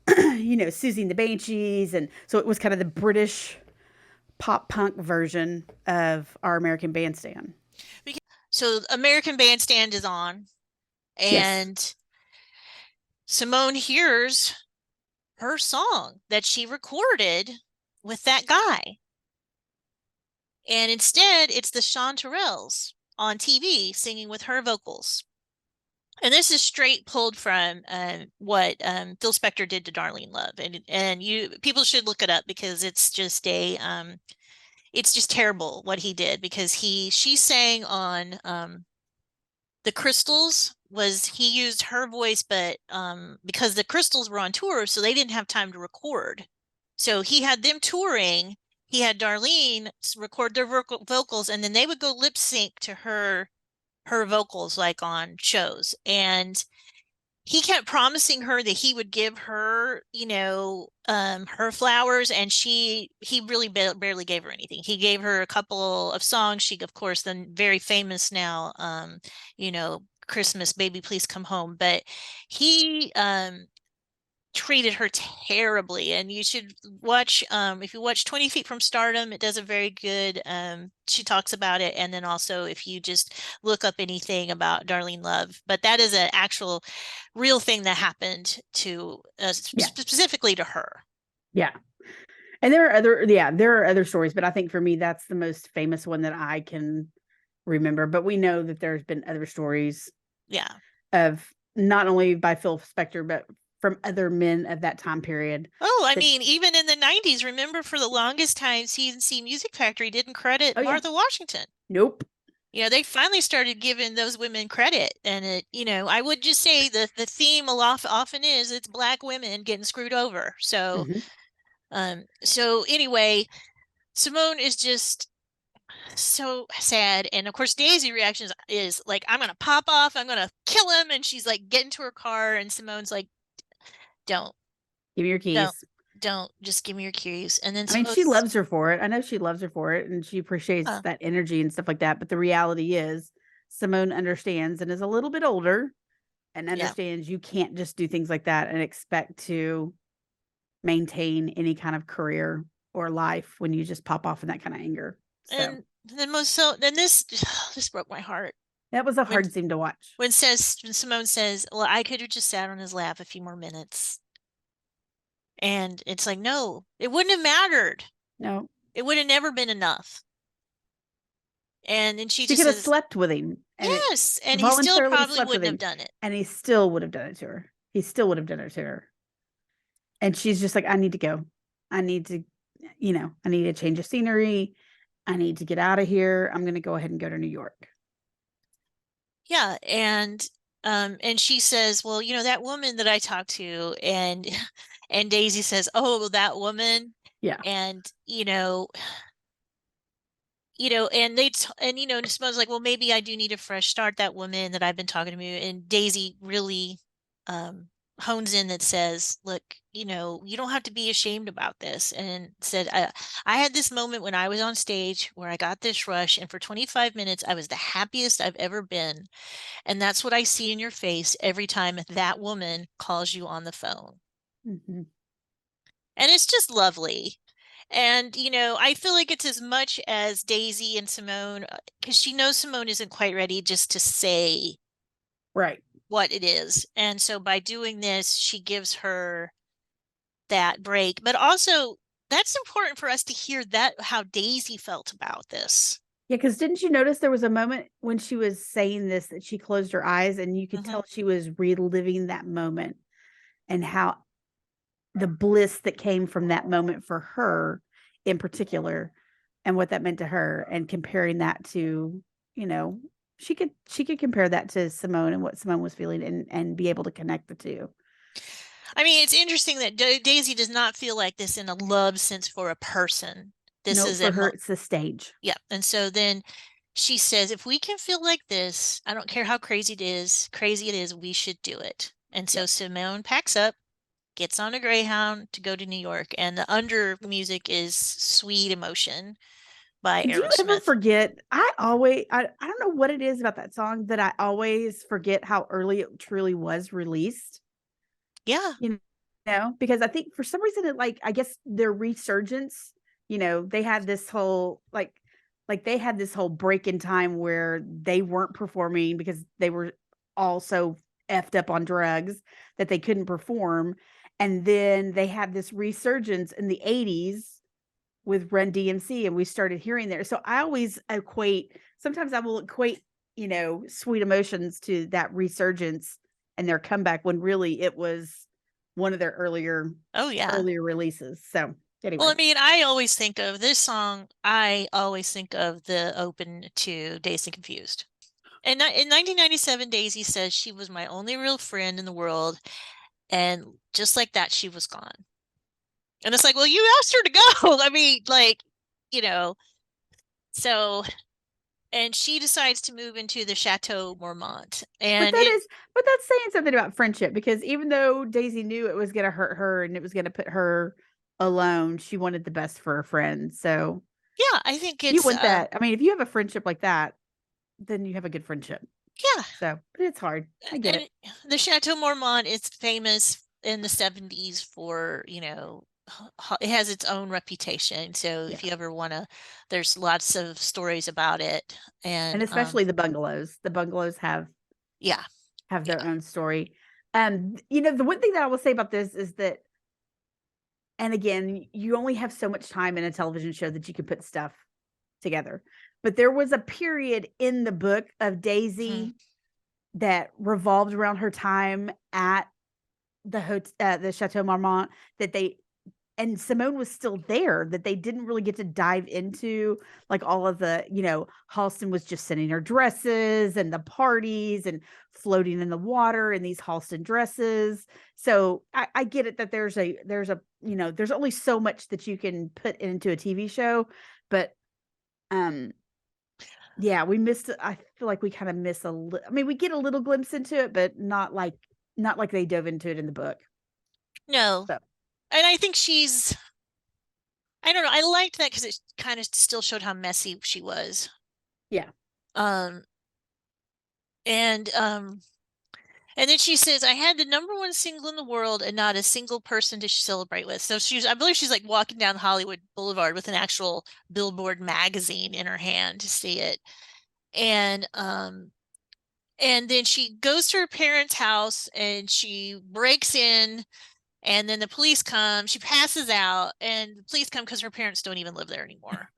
Susie and the Banshees, and so it was kind of the British pop punk version of our American Bandstand. So American Bandstand is on, Yes. and Simone hears her song that she recorded with that guy. And instead, it's the Chanterelles on TV singing with her vocals. And this is straight pulled from what Phil Spector did to Darlene Love, and people should look it up because it's just terrible what he did, because she sang on the Crystals was he used her voice, but because the Crystals were on tour, so they didn't have time to record. So he had them touring. He had Darlene record their vocals, and then they would go lip sync to her vocals like on shows. And he kept promising her that he would give her, her flowers, and he really barely gave her anything. He gave her a couple of songs. She, of course, then very famous now, Christmas, Baby Please Come Home. But he treated her terribly, and you should watch, if you watch 20 Feet from Stardom, it does a very good, she talks about it. And then also if you just look up anything about Darlene Love, but that is an actual real thing that happened to specifically to her. Yeah. And there are other stories, but I think for me, that's the most famous one that I can remember. But we know that there's been other stories Yeah. of not only by Phil Spector, but from other men of that time period. Oh, I mean, even in the 90s, remember for the longest time, C&C Music Factory didn't credit Oh, yeah. Martha Washington. Nope. They finally started giving those women credit. And I would just say the theme often is it's Black women getting screwed over. So, so anyway, Simone is just so sad. And of course, Daisy reaction is like, I'm going to pop off. I'm going to kill him. And she's like, get into her car. And Simone's like, don't, Give me your keys. don't just give me your keys. And then I mean, she loves her for it. I know she loves her for it, and she appreciates that energy and stuff like that. But the reality is, Simone understands and is a little bit older and understands you can't just do things like that and expect to maintain any kind of career or life when you just pop off in that kind of anger. So. And then this broke my heart. That was a hard scene to watch. When Simone says, well, I could have just sat on his lap a few more minutes. And it's like, no, it wouldn't have mattered. No. It would have never been enough. And then she just could have slept with him. Yes. And he still probably wouldn't have done it. And he still would have done it to her. He still would have done it to her. And she's just like, I need to go. I need to, I need to change of scenery. I need to get out of here. I'm going to go ahead and go to New York. Yeah. And she says, well, that woman that I talked to, and Daisy says, oh, that woman. Yeah. And, and Simone's like, well, maybe I do need a fresh start, that woman that I've been talking to. And Daisy really hones in that says, look, you don't have to be ashamed about this. And said, I had this moment when I was on stage where I got this rush, and for 25 minutes, I was the happiest I've ever been. And that's what I see in your face every time that woman calls you on the phone. Mm-hmm. And it's just lovely. And, I feel like it's as much as Daisy and Simone, because she knows Simone isn't quite ready just to say right what it is. And so by doing this, she gives her that break. But also, that's important for us to hear how Daisy felt about this. Yeah, because didn't you notice there was a moment when she was saying this that she closed her eyes, and you could tell she was reliving that moment and how the bliss that came from that moment for her in particular, and what that meant to her, and comparing that to, she could compare that to Simone and what Simone was feeling, and be able to connect the two. I mean, it's interesting that Daisy does not feel like this in a love sense for a person. This is for her, it's the stage. Yeah. And so then she says, if we can feel like this, I don't care how crazy it is, we should do it. And so Simone packs up, gets on a Greyhound to go to New York, and the under music is Sweet Emotion by Aerosmith. Do you ever forget? I don't know what it is about that song that I always forget how early it truly was released. Yeah. Because I think for some reason I guess their resurgence, they had this whole like they had this whole break in time where they weren't performing because they were all so effed up on drugs that they couldn't perform. And then they had this resurgence in the 80s with Run DMC, and we started hearing there. So I always sometimes I will equate, Sweet Emotions to that resurgence and their comeback, when really it was one of their earlier releases. So anyway. Well, I mean, I always think of this song, I always think of the open to Dazed and Confused. And in 1997, Daisy says she was my only real friend in the world, and just like that, she was gone. And it's like, well, you asked her to go. I mean, like, you know, so and she decides to move into the Chateau Marmont, But and that it is, but that's saying something about friendship because even though Daisy knew it was going to hurt her and it was going to put her alone, she wanted the best for her friend. So yeah, I think you it's want that. I mean, if you have a friendship like that, then you have a good friendship. yeah, So, but it's hard. I get and it. the Chateau Marmont is famous in the 70s for, it has its own reputation. So if Yeah. you ever want to, there's lots of stories about it. And And especially the bungalows. The bungalows yeah, have yeah. their own story. The one thing that I will say about this is that, and again, you only have so much time in a television show that you can put stuff together. But there was a period in the book of Mhm. Daisy that revolved around her time at the Chateau Marmont that they and Simone was still there that they didn't really get to dive into like all of the, Halston was just sending her dresses and the parties and floating in the water in these Halston dresses. So I get it that there's only so much that you can put into a TV show, but um yeah, we missed I feel like we kind of miss I mean, we get a little glimpse into it, but not like they dove into it in the book. No. So, And I think I don't know. I liked that because it kind of still showed how messy she was. yeah. Um, and and then she says, I had the number one single in the world and not a single person to celebrate with. So I believe she's like walking down Hollywood Boulevard with an actual Billboard magazine in her hand to see it. And and then she goes to her parents' house and she breaks in, and then the police come. She passes out, and the police come because her parents don't even live there anymore.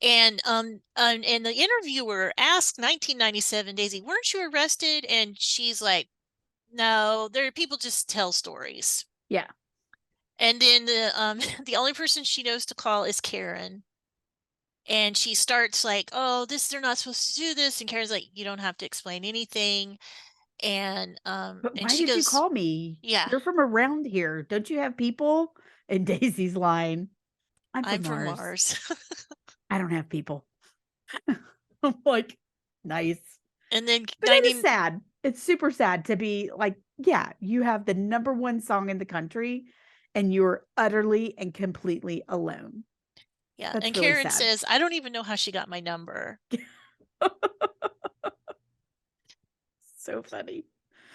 And the interviewer asked 1997 Daisy, weren't you arrested? And she's like, no, there are people just tell stories. Yeah. And then the only person she knows to call is Karen. And she starts like, oh, they're not supposed to do this. And Karen's like, you don't have to explain anything. But And why she did you goes, call me? yeah, You're from around here. Don't you have people? And Daisy's line, I'm I'm from from Mars. Mars. I don't have people. I'm like, nice. And then But that is 19 sad. It's super sad to be like, yeah, you have the number one song in the country and you're utterly and completely alone. yeah, That's and really Karen sad. says, I don't even know how she got my number. So funny.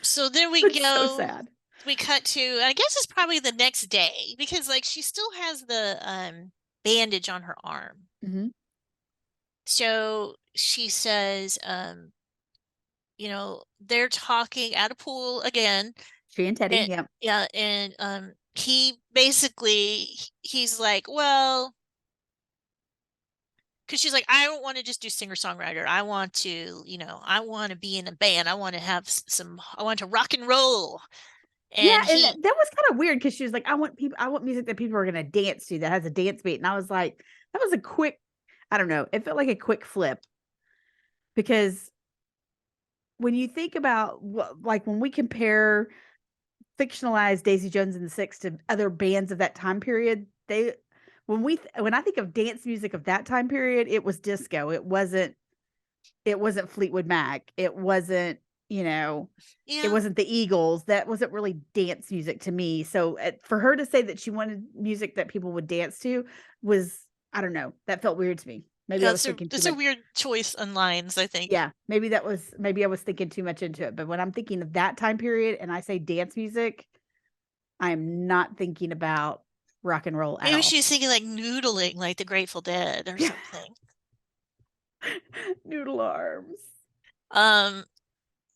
So then It's so sad. we cut to, I guess it's probably the next day because like she still has the bandage on her arm. Hmm. So she says, they're talking at a pool again. She and Teddy, And yeah. yeah, and he basically he's like, well, because she's like, I don't want to just do singer-songwriter. I want to, I want to be in a band. I want to have I want to rock and roll. Yeah, And and he, that was kind of weird because she was like, I want music that people are gonna dance to that has a dance beat. And I was like, that was a quick, I don't know, it felt like a quick flip because when you think about like when we compare fictionalized Daisy Jones and the Six to other bands of that time period, when I think of dance music of that time period, it was disco. It wasn't Fleetwood Mac. You know, it yeah, wasn't the Eagles. That wasn't really dance music to me. So for her to say that she wanted music that people would dance to was, I don't know, that felt weird to me. Maybe I was thinking too it's a much. weird choice on lines, I think. Yeah, maybe I was thinking too much into it. But when I'm thinking of that time period and I say dance music, I'm not thinking about rock and roll at Maybe all. she's thinking like noodling, like the Grateful Dead or Yeah. something. Noodle arms. Um,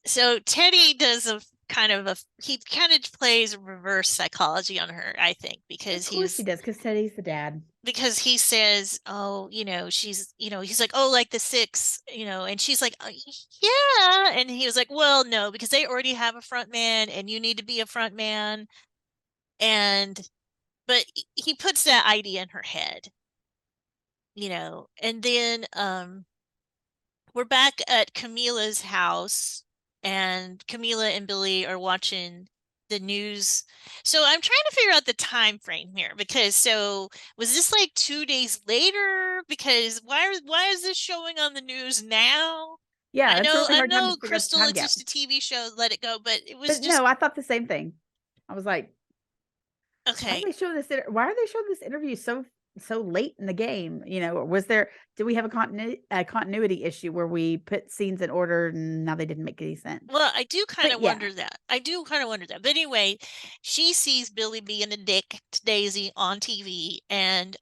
so Teddy does a kind of a he kind of plays reverse psychology on her, I think, Of course he does, because Teddy's the dad. because he says, oh, he's like, oh, like the Six, and she's like, yeah, and he was like, well, no, because they already have a front man, and you need to be a front man, and but he puts that idea in her head, and then we're back at Camila's house, and Camila and Billy are watching the news. So I'm trying to figure out the time frame here because so was this like 2 days later? Because why is this showing on the news now? Yeah, I that's a know really I hard time to know figure out the Crystal, time it's gap. just a TV show, let it go, but it was But just no, I thought the same thing. I was like, why are okay. they showing this? Why are they showing this interview so late in the game? You know, was there? Did we have a continuity issue where we put scenes in order and now they didn't make any sense? Well, I do kind But of yeah, wonder that. I do kind of wonder that. But anyway, she sees Billy being a dick to Daisy on TV, and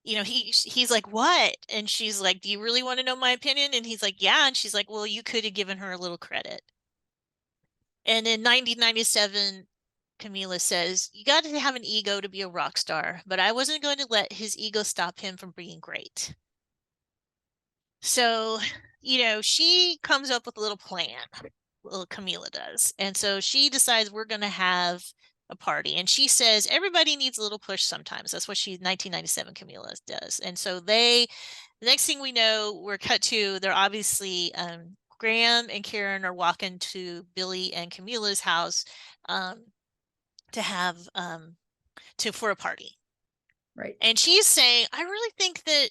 he's like, "What?" And she's like, "Do you really want to know my opinion?" And he's like, "Yeah." And she's like, "Well, you could have given her a little credit." And in 1997, Camila says, "You got to have an ego to be a rock star, but I wasn't going to let his ego stop him from being great." So, she comes up with a little plan. Little Camila does. And so she decides we're going to have a party. And she says everybody needs a little push sometimes. That's what 1997 Camila does. And so the next thing we know, we're cut to, they're obviously, Graham and Karen are walking to Billy and Camila's house um, to have, for a party. right. And she's saying, I really think that,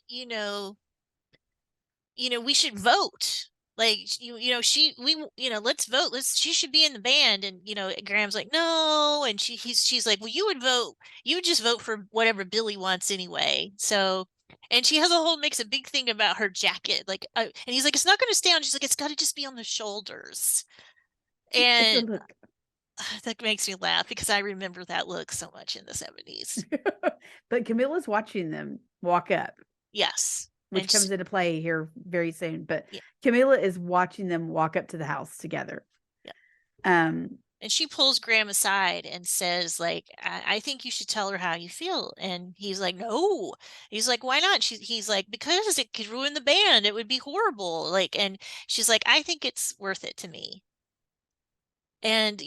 we should vote. Like let's vote. She should be in the band. And Graham's like, no. And she's like, well, you would just vote for whatever Billy wants anyway. So, and she has makes a big thing about her jacket. Like, and he's like, it's not going to stay on. She's like, it's got to just be on the shoulders. It's a And look. that makes me laugh because I remember that look so much in the 70s. But Camilla's watching them walk up, Yes. which comes into play here very soon. But Yeah. Camilla is watching them walk up to the house together. Yeah. Um, And she pulls Graham aside and says, like, I think you should tell her how you feel. And he's like, no. He's like, why not? He's like, because it could ruin the band. It would be horrible. Like, and she's like, I think it's worth it to me. And,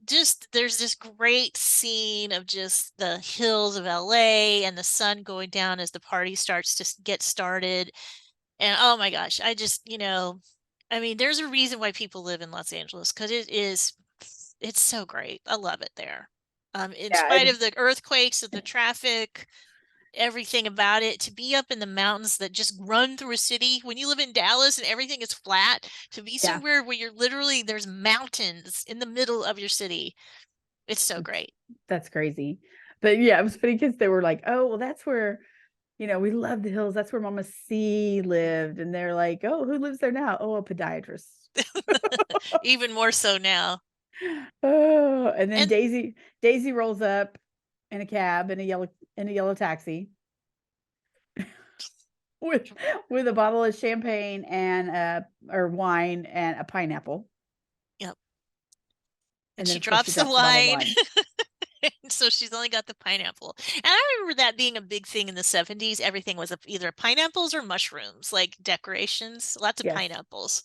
just there's this great scene of just the hills of LA and the sun going down as the party starts to get started. And oh my gosh, I mean, there's a reason why people live in Los Angeles because it's so great. I love it there. In yeah, spite of the earthquakes and the traffic, everything about it, to be up in the mountains that just run through a city. When you live in Dallas and everything is flat, to be yeah, somewhere where there's mountains in the middle of your city, it's so great. that's crazy. But yeah, it was funny because they were like, "Oh, well, that's where we love the hills. That's where Mama C lived." And they're like, "Oh, who lives there now? Oh, a podiatrist." Even more so now. Oh, and then And Daisy rolls up in a cab in a yellow taxi with with a bottle of champagne and or wine and a pineapple. yep. And And then she of course she drops the drops the bottle of wine. wine. So she's only got the pineapple. And I remember that being a big thing in the 70s. Everything was either pineapples or mushrooms, like decorations, lots of Yes. pineapples.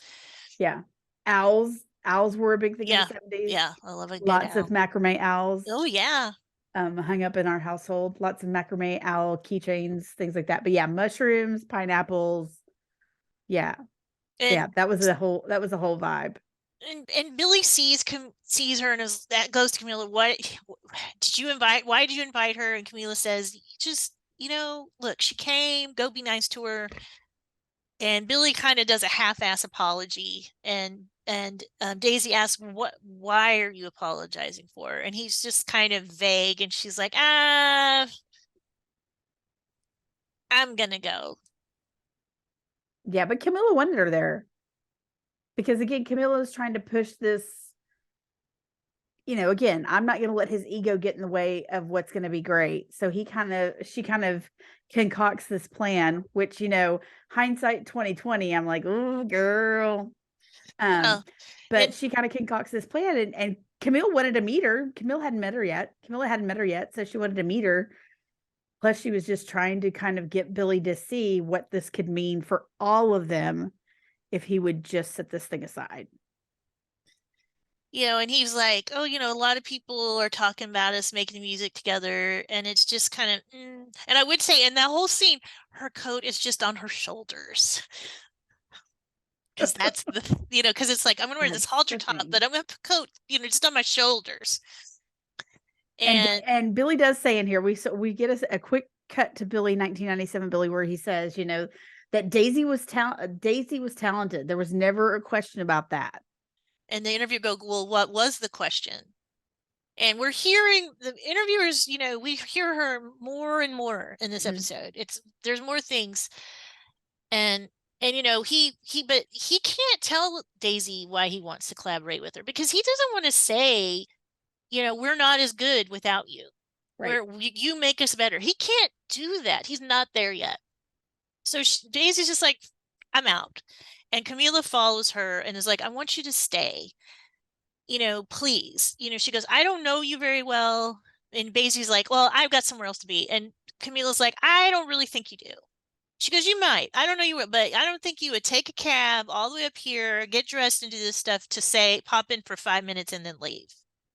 Yeah. Owls were a big thing in the Yeah. 70s. Yeah. I love a good Lots of owl. macrame owls Oh, yeah. hung up in our household. Lots of macrame owl keychains, things like that. But yeah, mushrooms, pineapples. Yeah. Yeah, And that was the whole vibe. and Billy sees her and that goes to Camila. What did you invite? Why did you invite her? And Camila says, just, look, she came, go be nice to her. And Billy kind of does a half-ass apology, and Daisy asks, why are you apologizing for? And he's just kind of vague, and she's like, I'm gonna go. Yeah, but Camilla wanted her there because again, Camilla is trying to push this. Again, I'm not going to let his ego get in the way of what's going to be great. So she kind of concocts this plan, which, hindsight 2020, I'm like, oh, girl. Well, But and she kind of concocts this plan, and Camille wanted to meet her. Camilla hadn't met her yet. Camilla hadn't met her yet, so she wanted to meet her. Plus, she was just trying to kind of get Billy to see what this could mean for all of them if he would just set this thing aside. and he's like, oh, a lot of people are talking about us making music together, and it's just kind of, and I would say in that whole scene, her coat is just on her shoulders. because that's the because it's like I'm gonna wear this That's halter the top, thing. but I'm gonna put a coat, just on my shoulders. And And Billy does say in here, we get a quick cut to Billy 1997 Billy, where he says, that Daisy was talented. There was never a question about that. and the interviewer go, well, what was the question? And we're hearing the interviewers, we hear her more and more in this Mhm. episode. There's more things. And but he can't tell Daisy why he wants to collaborate with her, because he doesn't want to say, we're not as good without you. Right. You make us better. He can't do that. He's not there yet. So Daisy's just like, I'm out. And Camila follows her and is like, I want you to stay, please. She goes, I don't know you very well. And Daisy's like, well, I've got somewhere else to be. And Camila's like, I don't really think you do. She goes, you might. I don't know you, but I don't think you would take a cab all the way up here, get dressed and do this stuff to say, pop in for 5 minutes and then leave.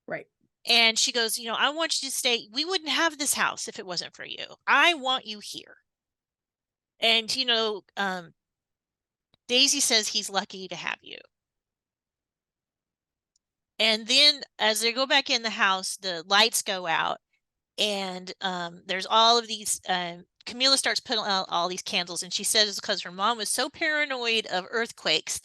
Right. And she goes, I want you to stay. We wouldn't have this house if it wasn't for you. I want you here. And, Daisy says he's lucky to have you. And then as they go back in the house, the lights go out, and there's all of these. Camila starts putting out all these candles, and she says it's because her mom was so paranoid of earthquakes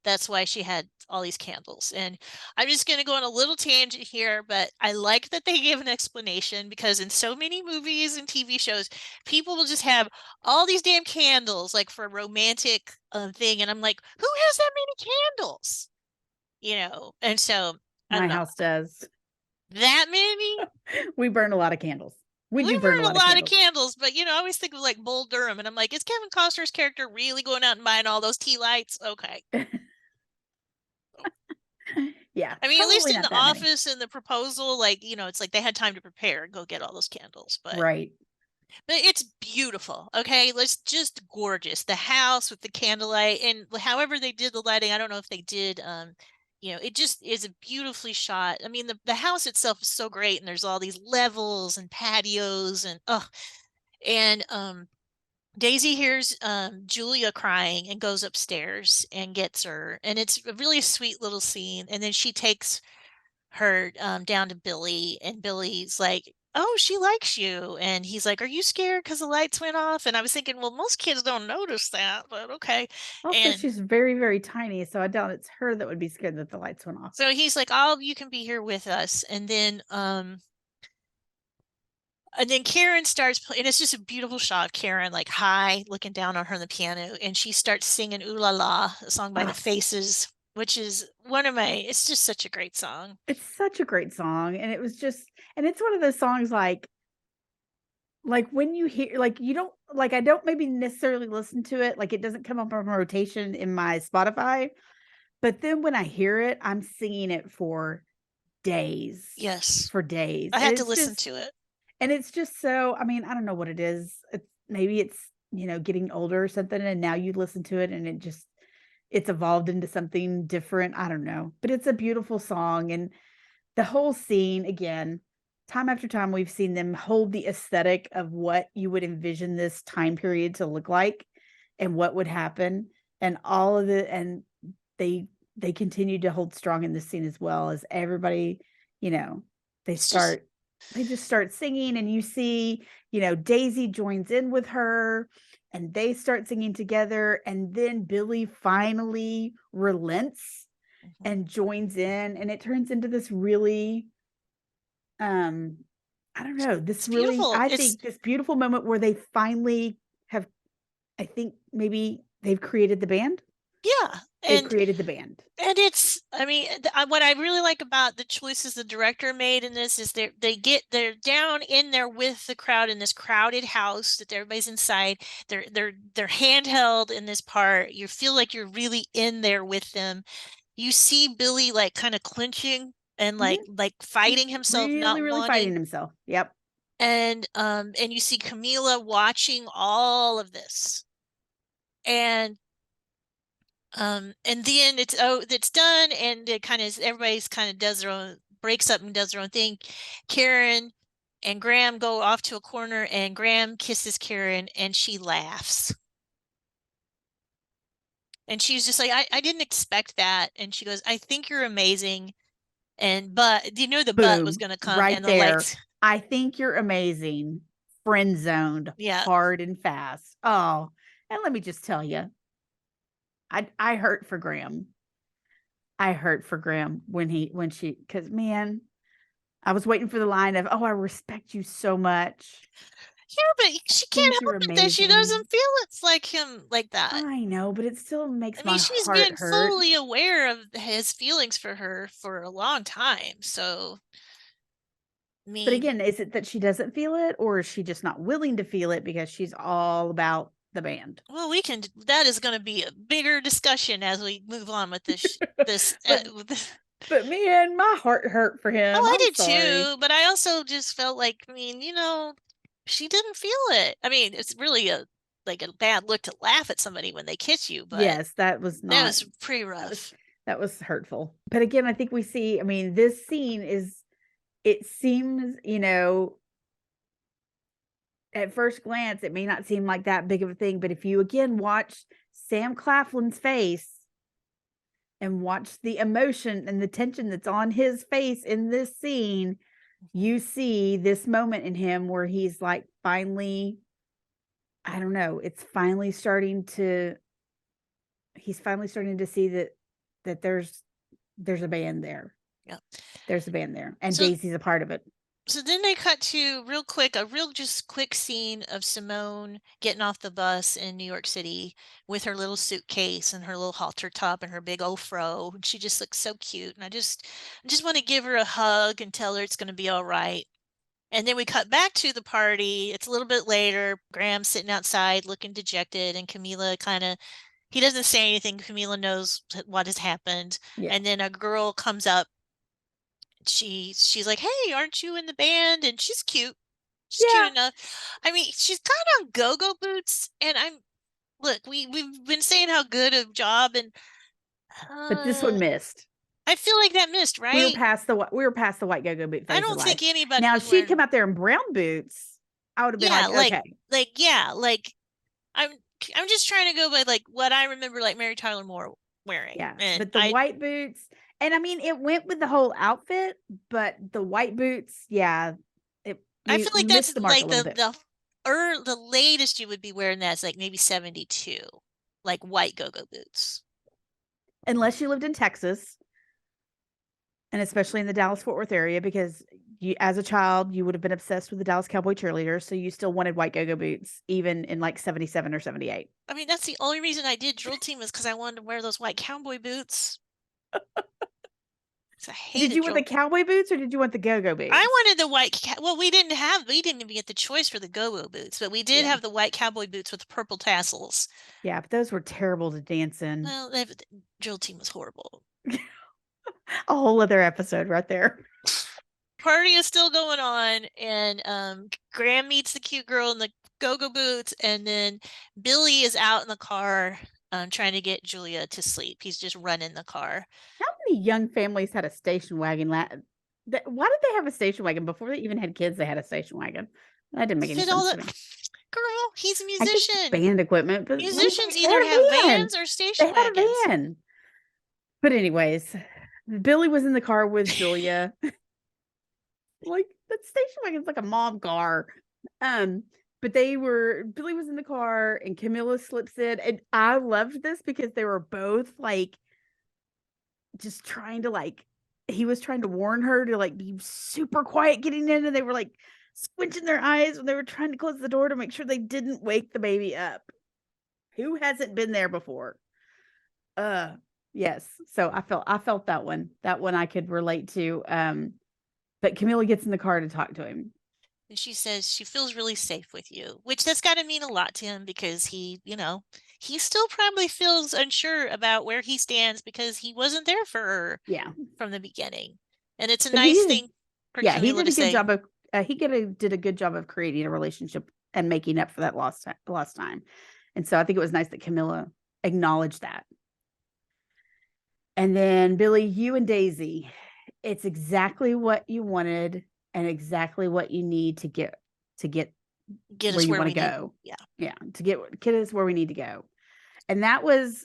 that's why she had all these candles. And I'm just going to go on a little tangent here, but I like that they give an explanation, because in so many movies and TV shows, people will just have all these damn candles like for a romantic thing, and I'm like, who has that many candles? And so I My don't know, house does. that many. We burn a lot of candles. We We do burn a burn a lot of lot of candles. candles, but I always think of like Bull Durham, and I'm like, is Kevin Costner's character really going out and buying all those tea lights? Okay. Yeah, I mean, at least probably in not The that many. Office and the proposal, like, it's like they had time to prepare and go get all those candles. Right. But it's beautiful. Okay. It's just gorgeous. The house with the candlelight, and however they did the lighting, I don't know if they did it just is a beautifully shot. I mean, the house itself is so great, and there's all these levels and patios, and and Daisy hears Julia crying and goes upstairs and gets her. And it's a really sweet little scene. And then she takes her down to Billy, and Billy's like, oh, she likes you. And he's like, are you scared because the lights went off? And I was thinking, well, most kids don't notice that, but okay. Also, And she's very, very tiny, so I doubt it's her that would be scared that the lights went off. so he's like, oh, you can be here with us. And then Karen starts playing, and it's just a beautiful shot of Karen, like high, looking down on her on the piano, and she starts singing "Ooh La La," a song by the Oh, Faces, which is it's just such a great song. it's such a great song, and it's one of those songs like when you hear like you don't like I don't maybe necessarily listen to it, like it doesn't come up on rotation in my Spotify, but then when I hear it, I'm singing it days, Yes, for days. I And had to listen to it. it's just so, I mean, I don't know what it is. Maybe it's, getting older or something, and now you listen to it and it's evolved into something different. I don't know. But it's a beautiful song, and the whole scene again, time after time we've seen them hold the aesthetic of what you would envision this time period to look like and what would happen, and all of it, and they they continue to hold strong in this scene as well, as everybody, you know, they It's just start they just start singing, and you see, Daisy joins in with her, and they start singing together, and then Billy finally relents mhm. and joins in, and it turns into this really, um I don't know, It's beautiful. I It's think this beautiful moment where they finally have, I think maybe they've created the band. Yeah, They've and created the band. I mean, what I really like about the choices the director made in this is they're down in there with the crowd in this crowded house that everybody's inside. They're handheld in this part. You feel like you're really in there with them. You see Billy like kind of clinching and Mhm. like He's fighting himself, really, not really fighting wanting. himself. Yep. And you see Camila watching all of this. And then it's done, and it kind of everybody's kind of does their own, breaks up and does their own thing. Karen and Graham go off to a corner, and Graham kisses Karen, and she laughs. And she was just like, I didn't expect that. And she goes, I think you're amazing. And but you know the but was Boom, gonna come right and the there. lights. I think you're amazing. Friend zoned Yeah. hard and fast. Oh, and let me just tell you, I hurt for Graham. I hurt for Graham when she because man, I was waiting for the line of, "Oh, I respect you so much. Yeah, but I she can't think you're help it that she doesn't amazing." feel it's like him like that. I know, but it still I makes mean, my she's heart been hurt. fully aware of his feelings for her for a long time. So, I But mean, again, is it that she doesn't feel it, or is she just not willing to feel it because she's all about the band? well, we can. That is going to be a bigger discussion as we move on with this. This. But With this. but man, my heart hurt for Oh, him. I I'm did sorry. too, but I also just felt like, I mean, she didn't feel it. I mean, it's really a like a bad look to laugh at somebody when they kiss you, but Yes, that was that not was pretty that was rough. that was hurtful. But again, I think we see, I mean, this scene is it seems, at first glance, it may not seem like that big of a thing, but if you again watch Sam Claflin's face and watch the emotion and the tension that's on his face in this scene, you see this moment in him where he's like finally, I don't know, he's finally starting to see that there's a band there. Yeah. There's a band there, and So Daisy's a part of it. so then they cut to real quick, a real just quick scene of Simone getting off the bus in New York City with her little suitcase and her little halter top and her big old fro. And she just looks so cute. And I just want to give her a hug and tell her it's going to be all right. And then we cut back to the party. It's a little bit later. Graham's sitting outside looking dejected, and Camila he doesn't say anything. Camila knows what has happened. Yeah. And then a girl comes up. She's like, "Hey, aren't you in the band?" And she's cute. She's cute Yeah. enough. I mean, she's kind of on go-go boots, and look, we've been saying how good a job, and But this uh, one missed. I feel like that missed, right? We were past the white go-go boot I phase of don't life. think anybody Now, if was she'd wearing. come out there in brown boots, I would have been Yeah, like, okay. yeah, like I'm I'm just trying to go by like what I remember like Mary Tyler Moore wearing. Yeah. And But the white boots, and I mean it went with the whole outfit, but the white boots, yeah, I we feel like that's missed the mark a like little bit. the latest you would be wearing that's like maybe 72, like white go-go boots. Unless you lived in Texas, and especially in the Dallas Fort Worth area, because you, as a child, you would have been obsessed with the Dallas Cowboy cheerleaders, so you still wanted white go-go boots, even in like 77 or 78. I mean, that's the only reason I did drill team was because I wanted to wear those white cowboy boots. 'Cause I Did hated you want the drill. cowboy boots or did you want the go-go I boots? wanted the well, we didn't even get the choice for the go-go boots, but we did Yeah. have the white cowboy boots with the purple tassels. Yeah, but those were terrible to dance in. Well, drill team was horrible. A whole other episode right there. Party is still going on, and Graham meets the cute girl in the go-go boots, and then Billy is out in the car trying to get Julia to sleep. He's just running the car. How many young families had a station wagon? Why did they have a station wagon before they even had kids? They had a station wagon. That didn't make any Fit all sense the to me. girl. He's a I get musician. band equipment, but I mean, Musicians they either had have a van. vans or They station had a wagons. van. But anyways, Billy was in the car with Julia. Like that station wagon's like a mom car. Um, but Billy was in the car and Camilla slips in. And I loved this because they were both like just trying to he was trying to warn her to like be super quiet getting in, and they were like squinching their eyes when they were trying to close the door to make sure they didn't wake the baby up. Who hasn't been there before? Yes. So I felt that one. That one I could relate to. But Camilla gets in the car to talk to him. And she says she feels really safe with you, which that's got to mean a lot to him because he still probably feels unsure about where he stands because he wasn't there for her Yeah. from the beginning. And it's a But nice thing for he Camila did to a good say. job of did a good job of creating a relationship and making up for that lost time. And so I think it was nice that Camilla acknowledged that. And then Billy, you and Daisy, it's exactly what you wanted and exactly what you need to get Get where us you where want to we need. go. Yeah. Yeah, to get us where we need to go. And that was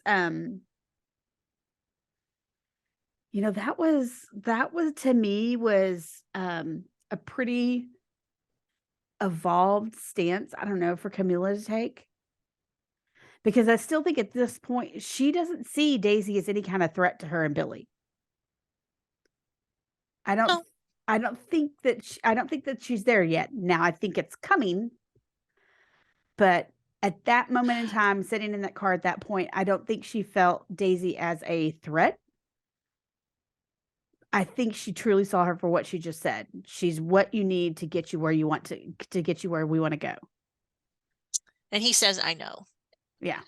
that was to me was a pretty evolved stance. I don't know, for Camila to take, because I still think at this point she doesn't see Daisy as any kind of threat to her and Billy. I don't Oh, I don't think that she's there yet. Now I think it's coming, but at that moment in time, sitting in that car at that point, I don't think she felt Daisy as a threat. I think she truly saw her for what she just said. She's what you need to get you where you want to get you where we want to go. and he says, I know. Yeah.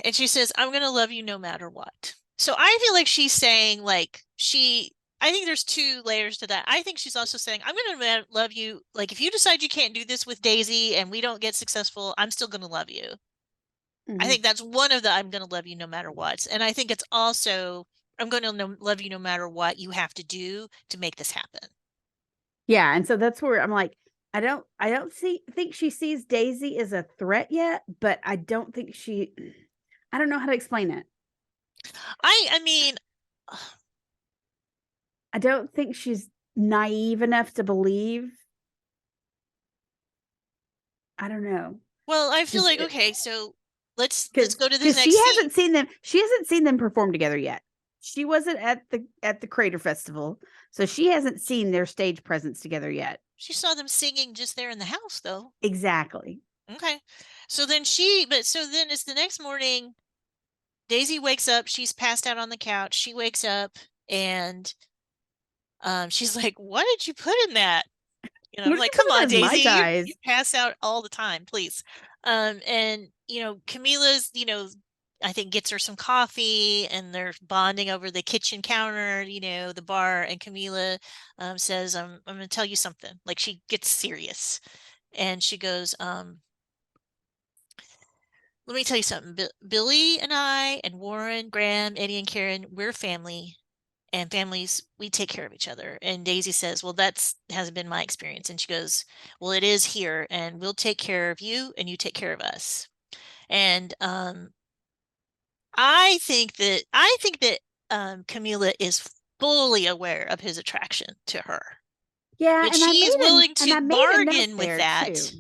And she says, I'm going to love you no matter what. So I feel like she's saying, like, I think there's two layers to that. I think she's also saying, I'm going to love you. Like, if you decide you can't do this with Daisy and we don't get successful, I'm still going to love you. I Mhm. think that's one of the I'm going to love you no matter what. And I think it's also, I'm going to love you no matter what you have to do to make this happen. Yeah, and so that's where I'm like, I don't see think she sees Daisy as a threat yet, but I don't think she I don't know how to explain it. I mean, I don't think she's naive enough to believe. I don't know. well, I feel Just like, okay, so let's because go to this because next scene. she hasn't seen them perform together yet. She wasn't at the Crater Festival, so she hasn't seen their stage presence together yet. She saw them singing just there in the house, though. Exactly. Okay. But so then it's the next morning. Daisy wakes up. She's passed out on the couch. She wakes up and she's like, "What did you put in that?" What I'm did you like, put "Come in on, those Mai Daisy, Tais? you pass out all the time, please." And Camila's, I think gets her some coffee, and they're bonding over the kitchen counter, the bar. And Camila says, I'm going to tell you something." Like she gets serious, and she goes, let me tell you something. Billy and I and Warren, Graham, Eddie, and Karen, we're family, and families, we take care of each other. And Daisy says, well, that's hasn't been my experience. And she goes, well, it is here, and we'll take care of you, and you take care of us. And I think that Camila is fully aware of his attraction to her, Yeah, but she is willing and to I made a note bargain with there that. too.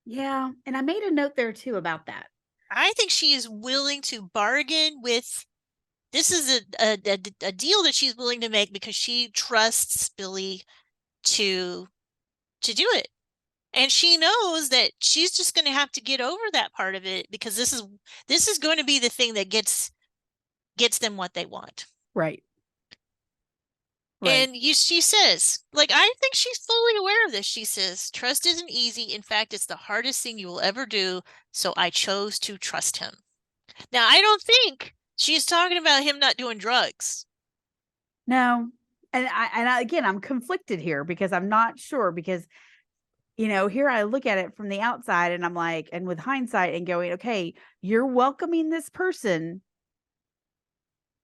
Yeah, and I made a note there too about that. I think she is willing to bargain with. This is a deal that she's willing to make because she trusts Billy to do it. And she knows that she's just going to have to get over that part of it, because this is going to be the thing that gets them what they want. Right. Right. And she says, like, I think she's fully aware of this. She says, trust isn't easy. In fact, it's the hardest thing you will ever do. So I chose to trust him. Now, I don't think she's talking about him not doing drugs. No. Again, I'm conflicted here because I'm not sure because here I look at it from the outside and I'm like, and with hindsight and going, okay, you're welcoming this person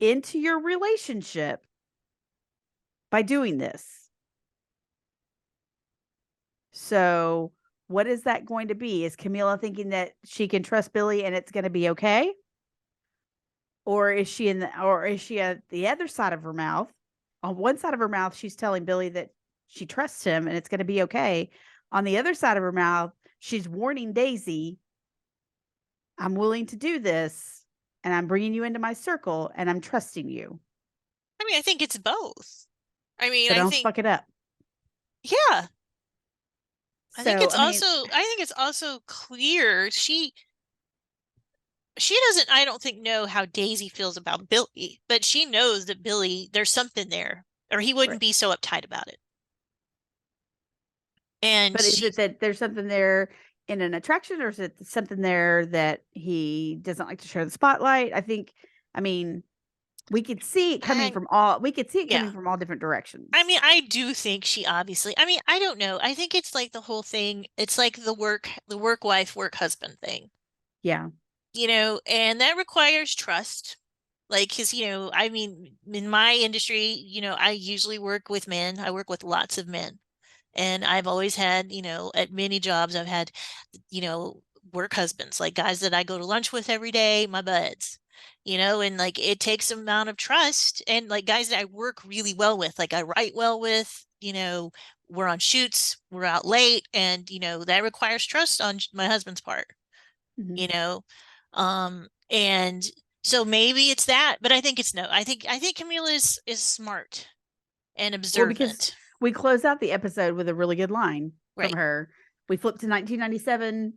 into your relationship by doing this. So, what is that going to be? Is Camila thinking that she can trust Billy and it's going to be okay? Or is she at the other side of her mouth? On one side of her mouth, she's telling Billy that she trusts him and it's going to be okay. On the other side of her mouth, she's warning Daisy, I'm willing to do this and I'm bringing you into my circle and I'm trusting you. I mean, I think it's both. I mean, So I don't think, fuck it up. yeah, So, I mean, I think it's also clear she doesn't, I don't think, know how Daisy feels about Billy, but she knows that Billy, there's something there, or he wouldn't right. be so uptight about it. And But is she it that there's something there in an attraction or is it something there that he doesn't like to share the spotlight? I mean, I we could see it yeah. coming from all different I directions. mean, I do think she obviously, I mean, I don't know. I think it's like the whole thing, it's like the work wife, work husband thing, Yeah. and that requires trust. Like, because, I mean, in my industry, I usually work with men. I work with lots of men. And I've always had, at many jobs, I've had, you know, work husbands, like guys that I go to lunch with every day, my buds, and like it takes an amount of trust, and like guys that I work really well with, like I write well with, we're on shoots, we're out late, and that requires trust on my husband's part, Mhm. you know. And so maybe it's that, but I think it's no. I think Camila is smart and Well, because observant. we close out the episode with a really good line from Right. her. We flipped to 1997,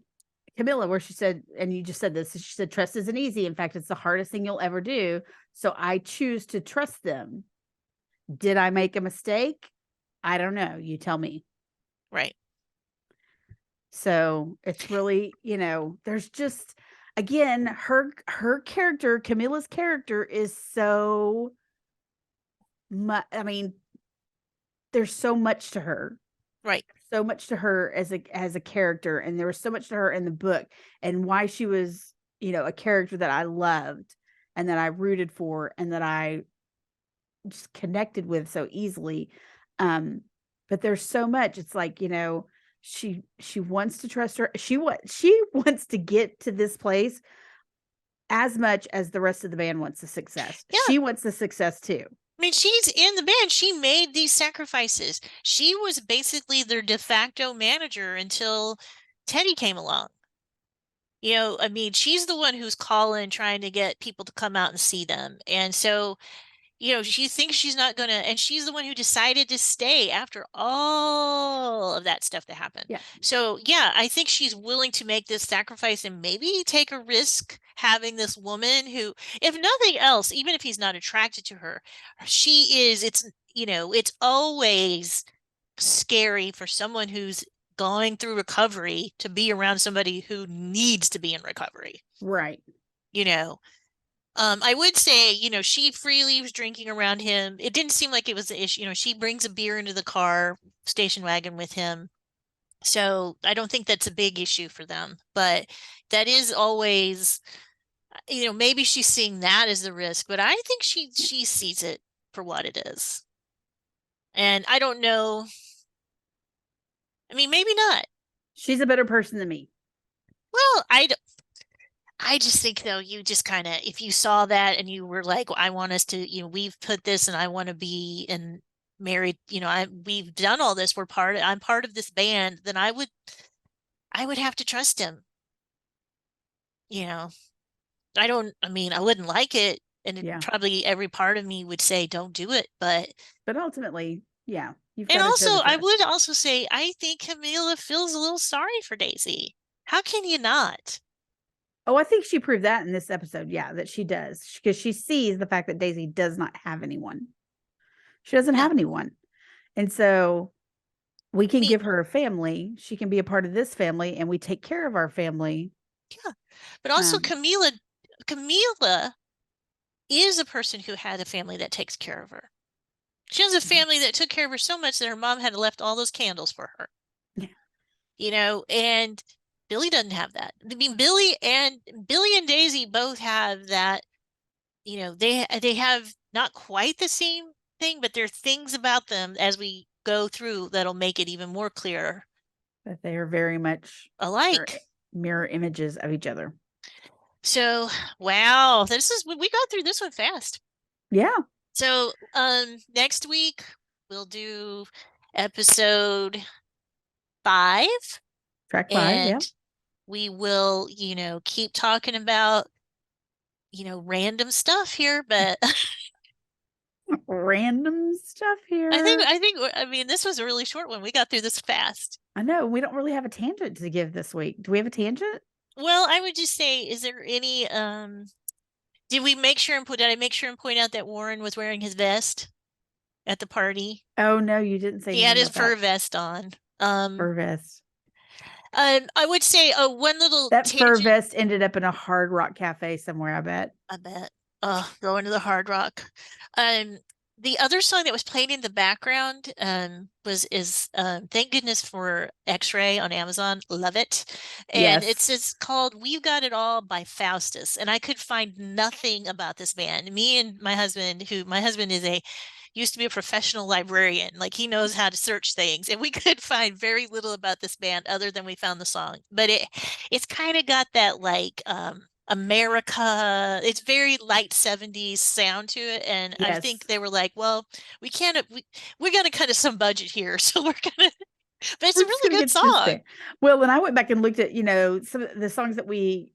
Camilla, where she said, and you just said this, she said, trust isn't easy. In fact, it's the hardest thing you'll ever do. So I choose to trust them. Did I make a mistake? I don't know. You tell me. Right. So it's really, there's just again, her character, Camilla's character is so much. I mean, there's so much to her, Right. so much to her as a character, and there was so much to her in the book, and why she was, a character that I loved and that I rooted for and that I just connected with so easily. Um, but there's so much. It's like, she wants to trust her. She wants to get to this place as much as the rest of the band wants the success. Yeah. She wants the success too. I mean, she's in the band. She made these sacrifices. She was basically their de facto manager until Teddy came along. I mean, she's the one who's calling, trying to get people to come out and see them. And so, she thinks she's not gonna, and she's the one who decided to stay after all of that stuff that happened. Yeah. So, yeah, I think she's willing to make this sacrifice and maybe take a risk having this woman who, if nothing else, even if he's not attracted to her, it's always scary for someone who's going through recovery to be around somebody who needs to be in recovery, Right. you know. I would say, she freely was drinking around him. It didn't seem like it was an issue. She brings a beer into the car, station wagon with him. So I don't think that's a big issue for them. But that is always, maybe she's seeing that as the risk, but I think she sees it for what it is. And I don't know. I mean, maybe not. She's a better person than me. Well, I just think though, you just kind of, if you saw that and you were like, I want us to, we've put this and I want to be and married, we've done all this. I'm part of this band, then I would have to trust him. You know, I mean, I wouldn't like it. And Yeah. probably every part of me would say, don't do it. But ultimately, yeah, you've And got to show also, the I trust. would also say, I think Camila feels a little sorry for Daisy. How can you not? Oh, I think she proved that in this episode. Yeah, that she does, because she sees the fact that Daisy does not have anyone. She doesn't Yeah. have anyone. And so we I can mean, give her a family. She can be a part of this family, and we take care of our family. yeah. But also Um, Camila is a person who had a family that takes care of her. She has a family that took care of her so much that her mom had left all those candles for her, yeah, and Billy doesn't have that. I mean, Billy and Daisy both have that, they have not quite the same thing, but there are things about them as we go through that'll make it even more clear that they are very much alike. mirror images of each other. So, wow, we got through this one fast. Yeah, So, next week we'll do episode 5, track 5. Yeah, and we will, keep talking about, random stuff here, but random stuff I think here. I think I mean, this was a really short one. We got through this fast. I know we don't really have a tangent to give this week. Do we have a tangent? Well, I would just say, is there any did I make sure and point out that Warren was wearing his vest at the party? Oh no, you didn't say He had anything his about that. fur vest on. Fur vest. I would say, one little That fur tangent. vest ended up in a Hard Rock cafe somewhere, I bet. I bet. Oh, going to the Hard Rock. Um, the other song that was playing in the background Thank Goodness for X-Ray on Amazon. Love it. And Yes. it's called We've Got It All by Faustus. And I could find nothing about this band. Me and my husband is a used to be a professional librarian. Like he knows how to search things, and we could find very little about this band other than we found the song. But it's kind of got that like America. It's very light 70s sound to it, and I Yes. think they were like, well, we can't we're gonna cut some budget here, so we're gonna. But it's We're a just really gonna good get this song. band. Well, when I went back and looked at, some of the songs that we,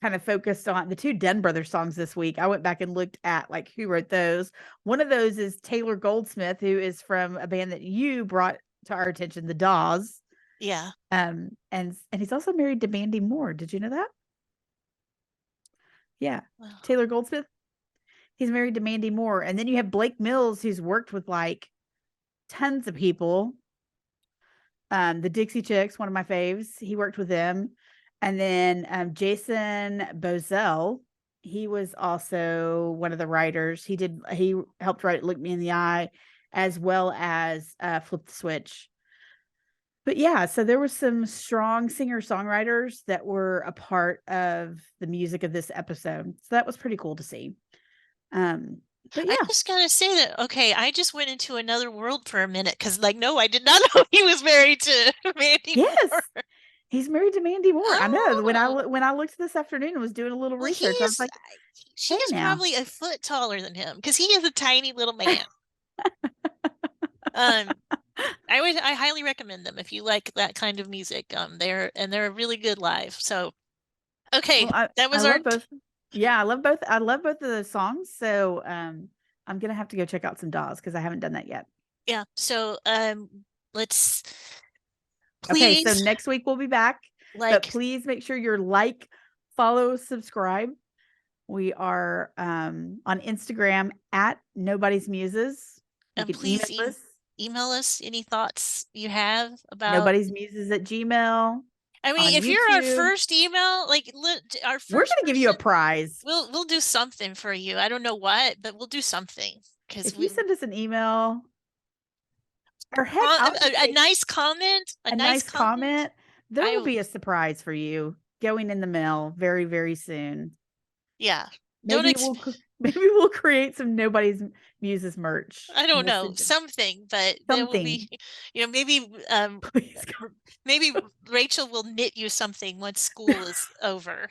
kind of focused on, the two Den Brothers songs this week, I went back and looked at like who wrote those. One of those is Taylor Goldsmith, who is from a band that you brought to our attention, the Dawes. Yeah. And he's also married to Mandy Moore. Did you know that? Yeah. Well, Taylor Goldsmith. He's married to Mandy Moore. And then you have Blake Mills, who's worked with like tons of people. The Dixie Chicks, one of my faves. He worked with them. And then Jason Bozell, he was also one of the writers. He helped write Look Me in the Eye, as well as Flip the Switch. But yeah, so there were some strong singer-songwriters that were a part of the music of this episode. So that was pretty cool to see. But I yeah, just gotta say that, okay, I just went into another world for a minute because, like, no, I did not know he was married to Mandy Moore. yes, he's married to Mandy Moore. I know. Oh, When I looked this afternoon and was doing a little well, he research, I was is, like, she hey is now. probably a foot taller than him because he is a tiny little man. Um, I highly recommend them if you like that kind of music. They're really good live. So, okay, Well, that I was our love both. Yeah, I love both. I love both of those songs. So I'm gonna have to go check out some Dawes because I haven't done that yet. yeah. So, let's Okay, so please next week we'll be back, but like please make sure you're like, follow, subscribe. We are on Instagram at Nobody's Muses. You and can email please us, email us any thoughts you have about. Nobody's Muses at Gmail, I mean, on if you're our YouTube. first email, like our We're first gonna give you a person, prize. we'll do something for you. I don't know what, but we'll do something because If you send us an email, or heck, I'll just a say nice comment, a a nice nice comment. comment. There will I be a surprise for you going in the mail very, very soon. Yeah, don't Maybe maybe we'll create some Nobody's Muses merch I and don't we'll know, send you something, but there will something. be, maybe Please. maybe Rachel will knit you something once school is over.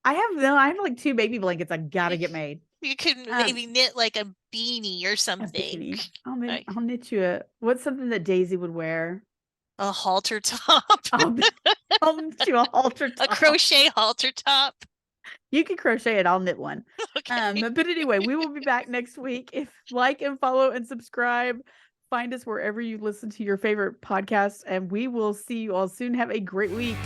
I have like two baby blankets I gotta You, get made. you could Um, maybe knit like a beanie or a something, beanie. like I'll knit you what's something that Daisy would wear? a halter top, I'll I'll knit you a halter a top. crochet halter top. You can crochet it, I'll knit one. Okay. But anyway, we will be back next week. If like and follow and subscribe, find us wherever you listen to your favorite podcasts, and we will see you all soon. Have a great week.